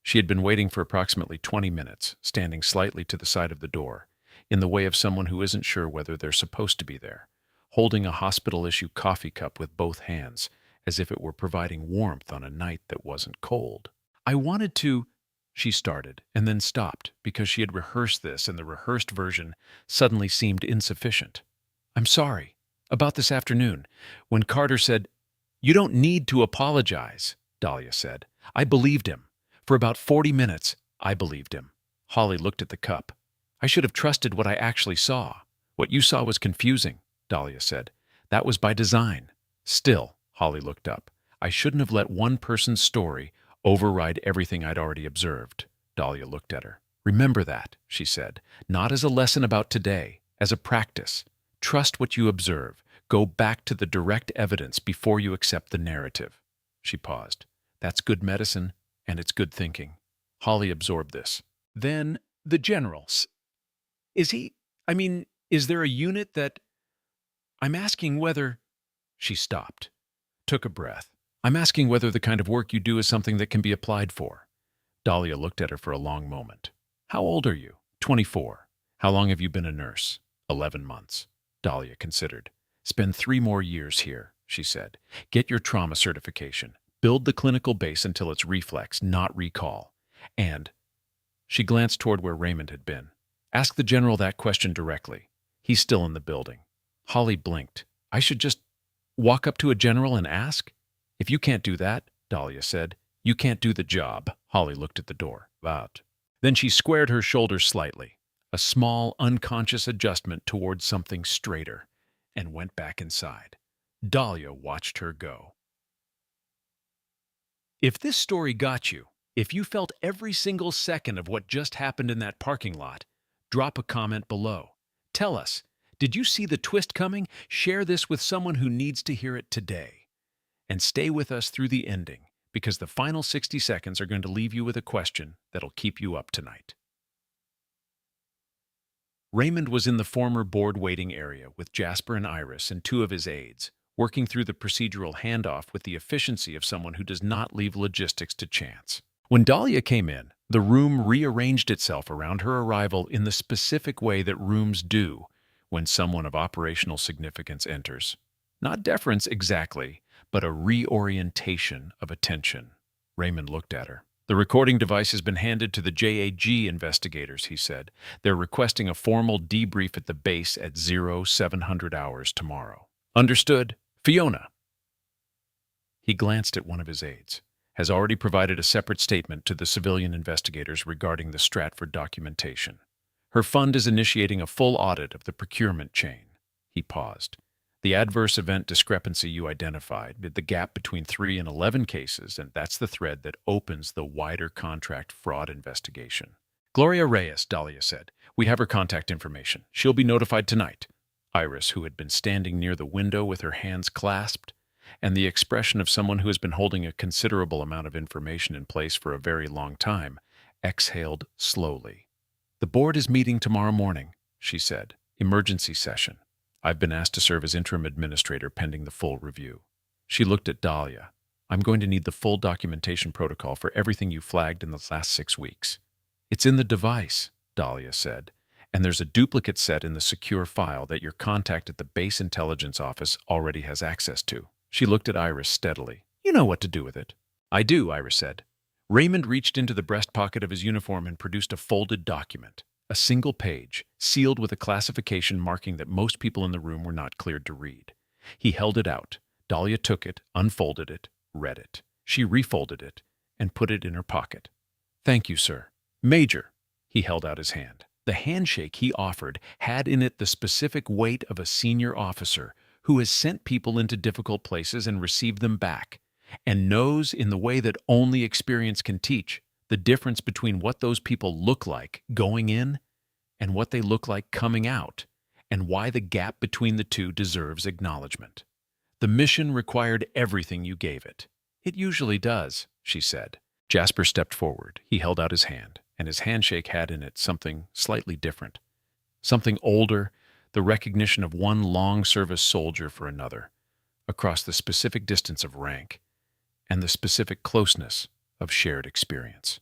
She had been waiting for approximately 20 minutes, standing slightly to the side of the door, in the way of someone who isn't sure whether they're supposed to be there, holding a hospital-issue coffee cup with both hands, as if it were providing warmth on a night that wasn't cold. I wanted to, she started, and then stopped, because she had rehearsed this, and the rehearsed version suddenly seemed insufficient. I'm sorry. About this afternoon, when Carter said, You don't need to apologize, Dahlia said. I believed him. For about 40 minutes, I believed him. Holly looked at the cup. I should have trusted what I actually saw. What you saw was confusing, Dahlia said. That was by design. Still, Holly looked up. I shouldn't have let one person's story override everything I'd already observed. Dahlia looked at her. Remember that, she said, not as a lesson about today, as a practice. Trust what you observe. Go back to the direct evidence before you accept the narrative. She paused. That's good medicine, and it's good thinking. Holly absorbed this. Then, the generals. Is there a unit that... I'm asking whether... She stopped, took a breath. I'm asking whether the kind of work you do is something that can be applied for. Dahlia looked at her for a long moment. How old are you? 24. How long have you been a nurse? 11 months. Dahlia considered. Spend 3 more years here, she said. Get your trauma certification. Build the clinical base until it's reflex, not recall. And... She glanced toward where Raymond had been. Ask the general that question directly. He's still in the building. Holly blinked. I should just walk up to a general and ask? If you can't do that, Dahlia said, you can't do the job. Holly looked at the door. About. Then she squared her shoulders slightly, a small, unconscious adjustment towards something straighter, and went back inside. Dahlia watched her go. If this story got you, if you felt every single second of what just happened in that parking lot, drop a comment below. Tell us, did you see the twist coming? Share this with someone who needs to hear it today. And stay with us through the ending, because the final 60 seconds are going to leave you with a question that'll keep you up tonight. Raymond was in the former board waiting area with Jasper and Iris and 2 of his aides, working through the procedural handoff with the efficiency of someone who does not leave logistics to chance. When Dahlia came in, the room rearranged itself around her arrival in the specific way that rooms do when someone of operational significance enters. Not deference exactly, but a reorientation of attention. Raymond looked at her. The recording device has been handed to the JAG investigators, he said. They're requesting a formal debrief at the base at 0700 hours tomorrow. Understood? Fiona. He glanced at one of his aides. Has already provided a separate statement to the civilian investigators regarding the Stratford documentation. Her fund is initiating a full audit of the procurement chain. He paused. The adverse event discrepancy you identified, the gap between 3 and 11 cases, and that's the thread that opens the wider contract fraud investigation. Gloria Reyes, Dahlia said. We have her contact information. She'll be notified tonight. Iris, who had been standing near the window with her hands clasped, and the expression of someone who has been holding a considerable amount of information in place for a very long time, exhaled slowly. The board is meeting tomorrow morning, she said. Emergency session. I've been asked to serve as interim administrator pending the full review. She looked at Dahlia. I'm going to need the full documentation protocol for everything you flagged in the last 6 weeks. It's in the device, Dahlia said, and there's a duplicate set in the secure file that your contact at the base intelligence office already has access to. She looked at Iris steadily. You know what to do with it. I do, Iris said. Raymond reached into the breast pocket of his uniform and produced a folded document, a single page, sealed with a classification marking that most people in the room were not cleared to read. He held it out. Dahlia took it, unfolded it, read it. She refolded it and put it in her pocket. Thank you, sir. Major. He held out his hand. The handshake he offered had in it the specific weight of a senior officer who has sent people into difficult places and received them back, and knows in the way that only experience can teach the difference between what those people look like going in and what they look like coming out, and why the gap between the two deserves acknowledgement. The mission required everything you gave it. It usually does, she said. Jasper stepped forward. He held out his hand, and his handshake had in it something slightly different. Something older, the recognition of one long-service soldier for another, across the specific distance of rank, and the specific closeness of shared experience.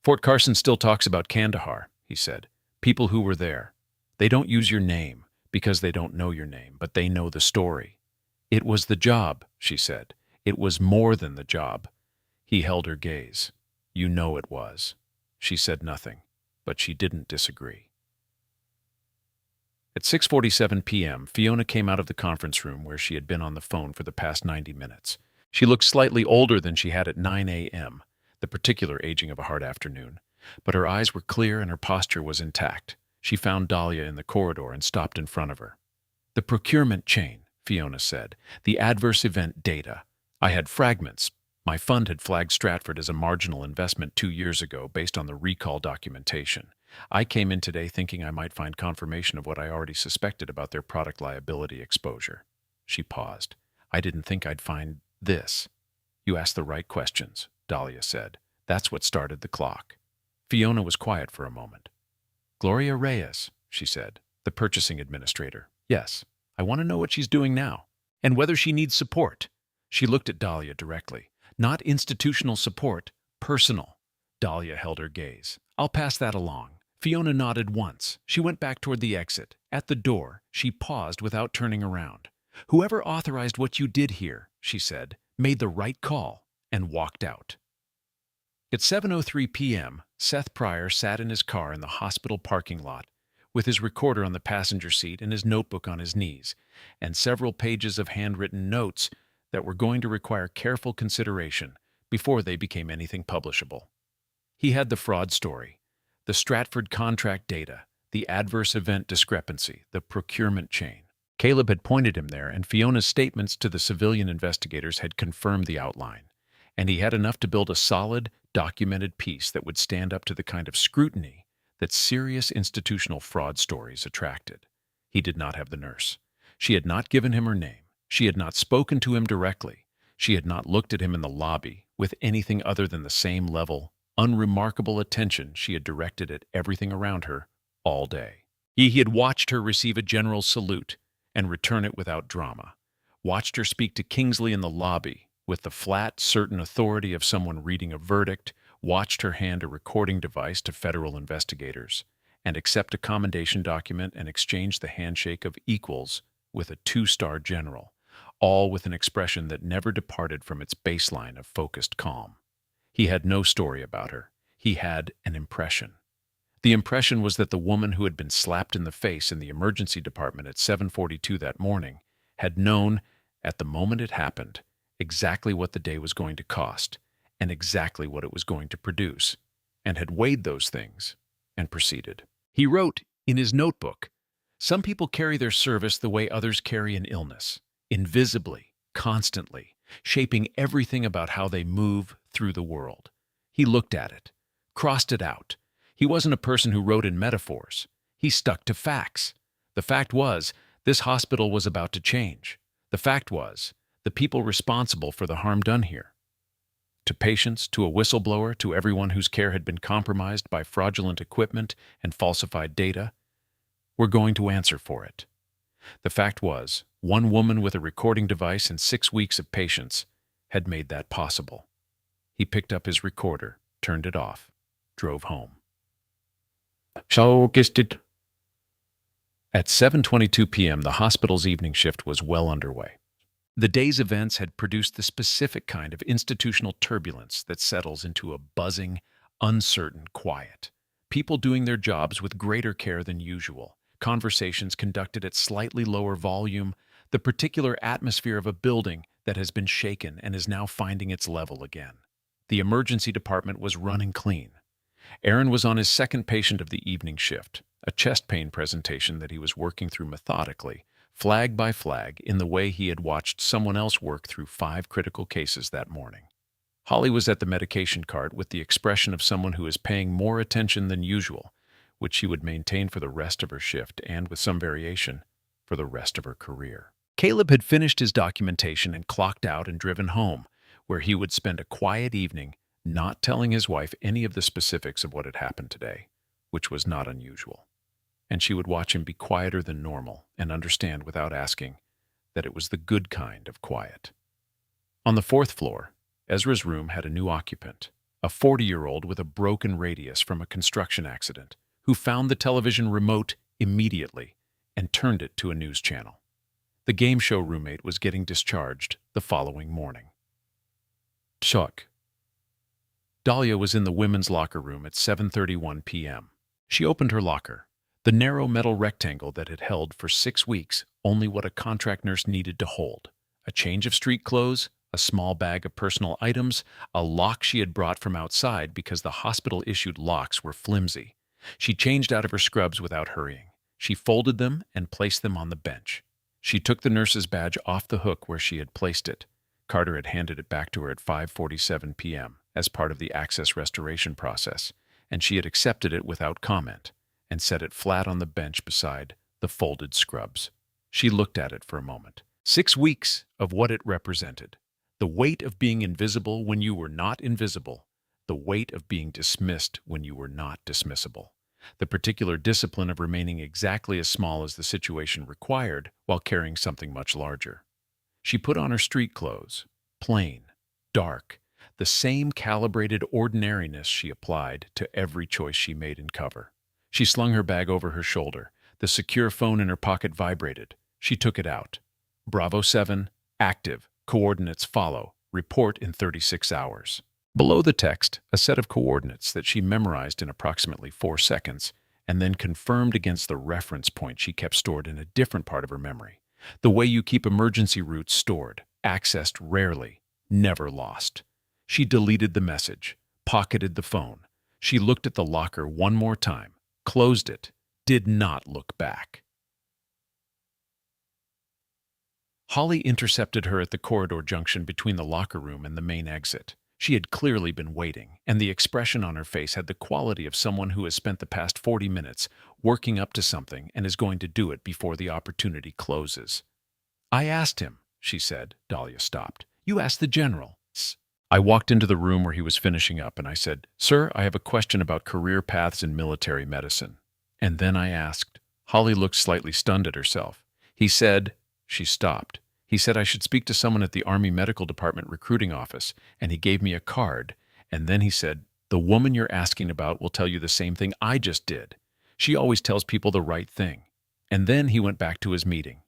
Fort Carson still talks about Kandahar, he said. People who were there. They don't use your name because they don't know your name, but they know the story. It was the job, she said. It was more than the job. He held her gaze. You know it was. She said nothing, but she didn't disagree. At 6:47 p.m., Fiona came out of the conference room where she had been on the phone for the past 90 minutes. She looked slightly older than she had at 9 a.m., the particular aging of a hard afternoon, but her eyes were clear and her posture was intact. She found Dahlia in the corridor and stopped in front of her. The procurement chain, Fiona said. The adverse event data. I had fragments. My fund had flagged Stratford as a marginal investment 2 years ago based on the recall documentation. I came in today thinking I might find confirmation of what I already suspected about their product liability exposure. She paused. I didn't think I'd find this. You asked the right questions, Dahlia said. That's what started the clock. Fiona was quiet for a moment. Gloria Reyes, she said, the purchasing administrator. Yes, I want to know what she's doing now, and whether she needs support. She looked at Dahlia directly. Not institutional support, personal. Dahlia held her gaze. I'll pass that along. Fiona nodded once. She went back toward the exit. At the door, she paused without turning around. Whoever authorized what you did here, she said, made the right call, and walked out. At 7:03 p.m., Seth Pryor sat in his car in the hospital parking lot, with his recorder on the passenger seat and his notebook on his knees, and several pages of handwritten notes that were going to require careful consideration before they became anything publishable. He had the fraud story, the Stratford contract data, the adverse event discrepancy, the procurement chain. Caleb had pointed him there, and Fiona's statements to the civilian investigators had confirmed the outline, and he had enough to build a solid, documented piece that would stand up to the kind of scrutiny that serious institutional fraud stories attracted. He did not have the nurse. She had not given him her name. She had not spoken to him directly. She had not looked at him in the lobby with anything other than the same level, unremarkable attention she had directed at everything around her all day. He had watched her receive a general salute and return it without drama, watched her speak to Kingsley in the lobby with the flat, certain authority of someone reading a verdict, watched her hand a recording device to federal investigators, and accept a commendation document and exchange the handshake of equals with a 2-star general, all with an expression that never departed from its baseline of focused calm. He had no story about her. He had an impression. The impression was that the woman who had been slapped in the face in the emergency department at 7:42 that morning had known, at the moment it happened, exactly what the day was going to cost and exactly what it was going to produce, and had weighed those things and proceeded. He wrote in his notebook, "Some people carry their service the way others carry an illness, invisibly, constantly, shaping everything about how they move through the world." He looked at it, crossed it out. He wasn't a person who wrote in metaphors. He stuck to facts. The fact was, this hospital was about to change. The fact was, the people responsible for the harm done here, to patients, to a whistleblower, to everyone whose care had been compromised by fraudulent equipment and falsified data, were going to answer for it. The fact was, one woman with a recording device and 6 weeks of patience had made that possible. He picked up his recorder, turned it off, drove home. At 7:22 p.m., the hospital's evening shift was well underway. The day's events had produced the specific kind of institutional turbulence that settles into a buzzing, uncertain quiet. People doing their jobs with greater care than usual, conversations conducted at slightly lower volume, the particular atmosphere of a building that has been shaken and is now finding its level again. The emergency department was running clean. Aaron was on his second patient of the evening shift, a chest pain presentation that he was working through methodically, flag by flag, in the way he had watched someone else work through 5 critical cases that morning. Holly was at the medication cart with the expression of someone who is paying more attention than usual, which she would maintain for the rest of her shift and, with some variation, for the rest of her career. Caleb had finished his documentation and clocked out and driven home, where he would spend a quiet evening, not telling his wife any of the specifics of what had happened today, which was not unusual. And she would watch him be quieter than normal and understand without asking that it was the good kind of quiet. On the 4th floor, Ezra's room had a new occupant, a 40-year-old with a broken radius from a construction accident, who found the television remote immediately and turned it to a news channel. The game show roommate was getting discharged the following morning. Shock. Dahlia was in the women's locker room at 7:31 p.m. She opened her locker, the narrow metal rectangle that had held for 6 weeks only what a contract nurse needed to hold: a change of street clothes, a small bag of personal items, a lock she had brought from outside because the hospital-issued locks were flimsy. She changed out of her scrubs without hurrying. She folded them and placed them on the bench. She took the nurse's badge off the hook where she had placed it. Carter had handed it back to her at 5:47 p.m. as part of the access restoration process, and she had accepted it without comment and set it flat on the bench beside the folded scrubs. She looked at it for a moment. 6 weeks of what it represented. The weight of being invisible when you were not invisible. The weight of being dismissed when you were not dismissible. The particular discipline of remaining exactly as small as the situation required while carrying something much larger. She put on her street clothes, plain, dark, the same calibrated ordinariness she applied to every choice she made in cover. She slung her bag over her shoulder. The secure phone in her pocket vibrated. She took it out. Bravo 7, active, coordinates follow, report in 36 hours. Below the text, a set of coordinates that she memorized in approximately 4 seconds and then confirmed against the reference point she kept stored in a different part of her memory. The way you keep emergency routes stored, accessed rarely, never lost. She deleted the message, pocketed the phone. She looked at the locker one more time, closed it, did not look back. Holly intercepted her at the corridor junction between the locker room and the main exit. She had clearly been waiting, and the expression on her face had the quality of someone who has spent the past 40 minutes working up to something and is going to do it before the opportunity closes. "I asked him," she said. Dahlia stopped. "You asked the general." I walked into the room where he was finishing up, and I said, "Sir, I have a question about career paths in military medicine." And then I asked. Holly looked slightly stunned at herself. He said, she stopped. He said I should speak to someone at the Army Medical Department recruiting office, and he gave me a card. And then he said, "The woman you're asking about will tell you the same thing I just did. She always tells people the right thing." And then he went back to his meeting.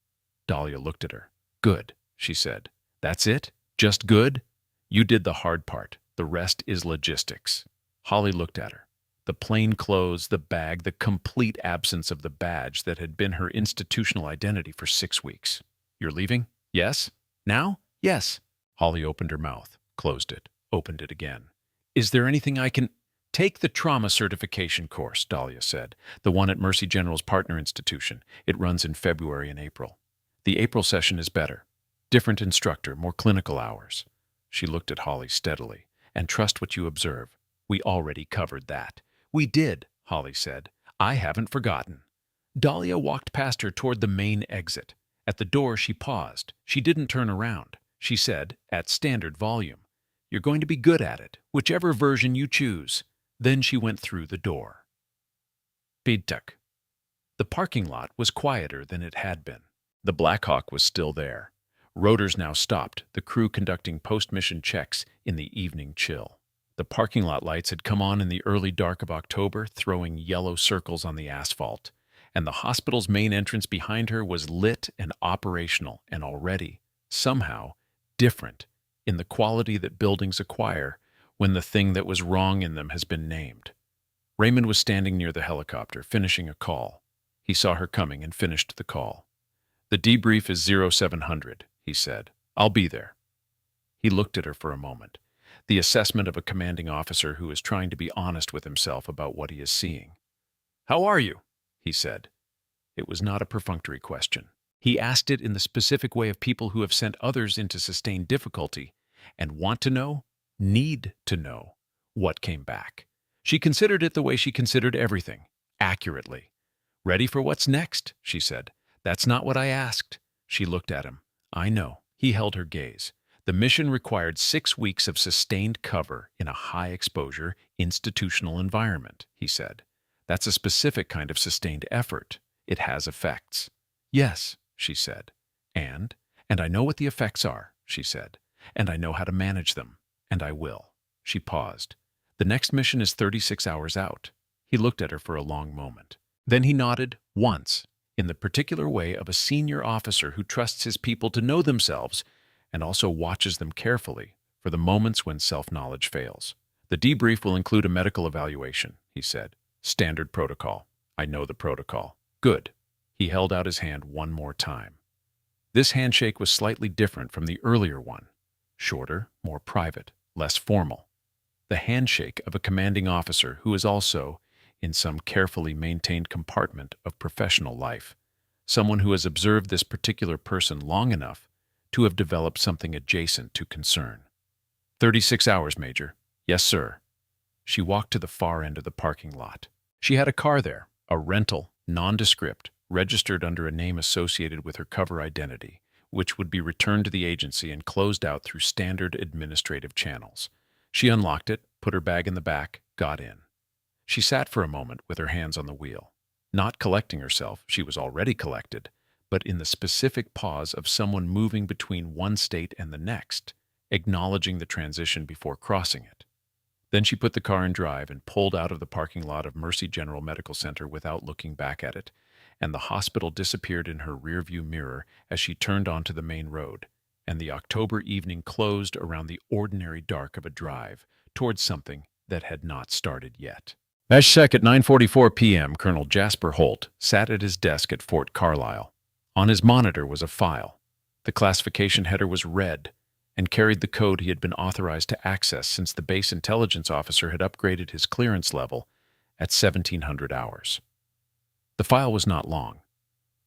Dahlia looked at her. "Good," she said. "That's it? Just good? You did the hard part. The rest is logistics." Holly looked at her. The plain clothes, the bag, the complete absence of the badge that had been her institutional identity for 6 weeks. "You're leaving? Yes? Now? Yes." Holly opened her mouth, closed it, opened it again. "Is there anything I can—" "Take the trauma certification course," Dahlia said. "The one at Mercy General's partner institution. It runs in February and April. The April session is better. Different instructor, more clinical hours." She looked at Holly steadily. "And trust what you observe. We already covered that." "We did," Holly said. "I haven't forgotten." Dahlia walked past her toward the main exit. At the door, she paused. She didn't turn around. She said, at standard volume, "You're going to be good at it, whichever version you choose." Then she went through the door. Btch. The parking lot was quieter than it had been. The Black Hawk was still there. Rotors now stopped, the crew conducting post-mission checks in the evening chill. The parking lot lights had come on in the early dark of October, throwing yellow circles on the asphalt, and the hospital's main entrance behind her was lit and operational and already, somehow, different in the quality that buildings acquire when the thing that was wrong in them has been named. Raymond was standing near the helicopter, finishing a call. He saw her coming and finished the call. "The debrief is 0700, he said. "I'll be there." He looked at her for a moment, the assessment of a commanding officer who is trying to be honest with himself about what he is seeing. "How are you?" he said. It was not a perfunctory question. He asked it in the specific way of people who have sent others into sustained difficulty and want to know, need to know, what came back. She considered it the way she considered everything, accurately. "Ready for what's next?" she said. "That's not what I asked." She looked at him. "I know." He held her gaze. The mission required 6 weeks of sustained cover in a high-exposure, institutional environment, he said. "That's a specific kind of sustained effort. It has effects." "Yes," she said. And I know what the effects are," she said. "And I know how to manage them. And I will." She paused. "The next mission is 36 hours out." He looked at her for a long moment. Then he nodded, once, in the particular way of a senior officer who trusts his people to know themselves and also watches them carefully for the moments when self-knowledge fails. "The debrief will include a medical evaluation," he said. "Standard protocol. I know the protocol." "Good." He held out his hand one more time. This handshake was slightly different from the earlier one. Shorter, more private, less formal. The handshake of a commanding officer who is also in some carefully maintained compartment of professional life, someone who has observed this particular person long enough to have developed something adjacent to concern. 36 hours, Major." "Yes, sir." She walked to the far end of the parking lot. She had a car there, a rental, nondescript, registered under a name associated with her cover identity, which would be returned to the agency and closed out through standard administrative channels. She unlocked it, put her bag in the back, got in. She sat for a moment with her hands on the wheel. Not collecting herself, she was already collected, but in the specific pause of someone moving between one state and the next, acknowledging the transition before crossing it. Then she put the car in drive and pulled out of the parking lot of Mercy General Medical Center without looking back at it, and the hospital disappeared in her rearview mirror as she turned onto the main road, and the October evening closed around the ordinary dark of a drive towards something that had not started yet. Sec at 9:44 p.m., Colonel Jasper Holt sat at his desk at Fort Carlisle. On his monitor was a file. The classification header was red and carried the code he had been authorized to access since the base intelligence officer had upgraded his clearance level at 1700 hours. The file was not long.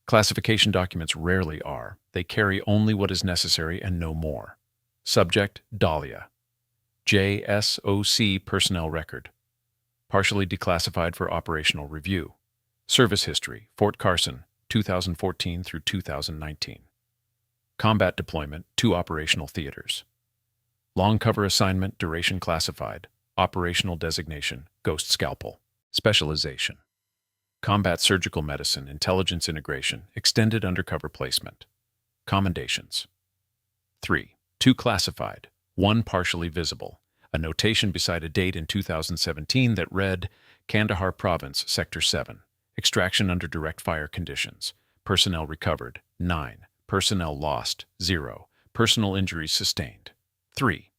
Classification documents rarely are. They carry only what is necessary and no more. Subject, Dahlia. JSOC personnel record. Partially declassified for operational review. Service history, Fort Carson, 2014 through 2019. Combat deployment, 2 operational theaters. Long cover assignment, duration classified. Operational designation, Ghost Scalpel. Specialization. Combat surgical medicine, intelligence integration, extended undercover placement. Commendations. 3. 2 classified, 1 partially visible. A notation beside a date in 2017 that read, Kandahar Province, Sector 7. Extraction under direct fire conditions. Personnel recovered, 9. Personnel lost, 0. Personal injuries sustained. 3.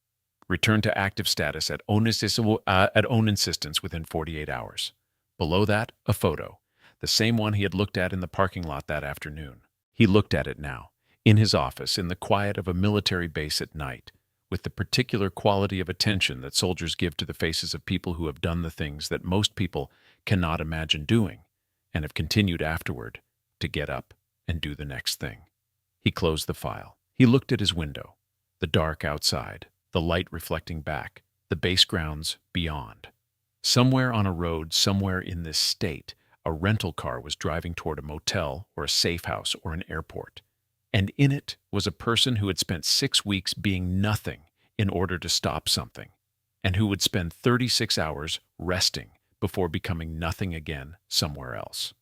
Return to active status at own insistence within 48 hours. Below that, a photo, the same one he had looked at in the parking lot that afternoon. He looked at it now, in his office, in the quiet of a military base at night, with the particular quality of attention that soldiers give to the faces of people who have done the things that most people cannot imagine doing, and have continued afterward to get up and do the next thing. He closed the file. He looked at his window, the dark outside, the light reflecting back, the base grounds beyond. Somewhere on a road, somewhere in this state, a rental car was driving toward a motel or a safe house or an airport. And in it was a person who had spent 6 weeks being nothing in order to stop something, and who would spend 36 hours resting before becoming nothing again somewhere else.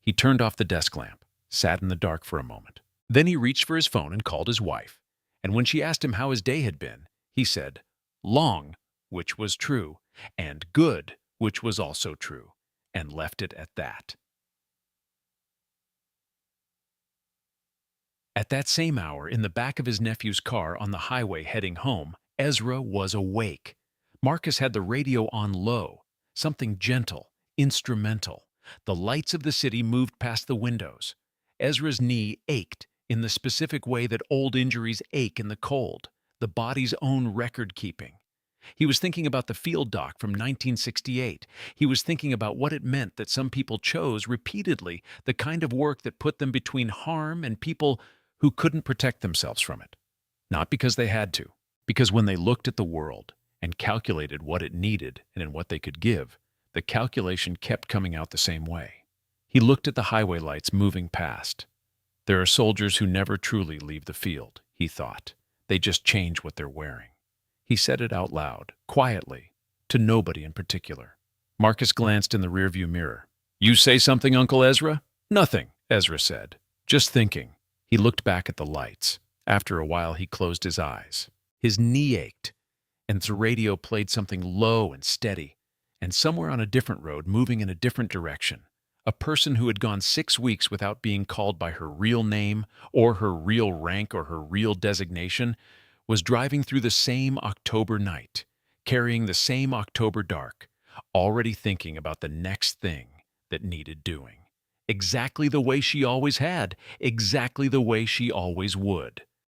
He turned off the desk lamp, sat in the dark for a moment, Then he reached for his phone and called his wife. And when she asked him how his day had been, he said, "Long," which was true, and "good," which was also true, and left it at that. At that same hour, in the back of his nephew's car on the highway heading home, Ezra was awake. Marcus had the radio on low, something gentle, instrumental. The lights of the city moved past the windows. Ezra's knee ached in the specific way that old injuries ache in the cold, the body's own record-keeping. He was thinking about the field doc from 1968. He was thinking about what it meant that some people chose repeatedly the kind of work that put them between harm and people who couldn't protect themselves from it. Not because they had to, because when they looked at the world and calculated what it needed and in what they could give, the calculation kept coming out the same way. He looked at the highway lights moving past. There are soldiers who never truly leave the field, he thought. They just change what they're wearing. He said it out loud, quietly, to nobody in particular. Marcus glanced in the rearview mirror. "You say something, Uncle Ezra?" "Nothing," Ezra said. "Just thinking." He looked back at the lights. After a while, he closed his eyes. His knee ached, and the radio played something low and steady. And somewhere on a different road, moving in a different direction, a person who had gone 6 weeks without being called by her real name or her real rank or her real designation was driving through the same October night, carrying the same October dark, already thinking about the next thing that needed doing. Exactly the way she always had, exactly the way she always would.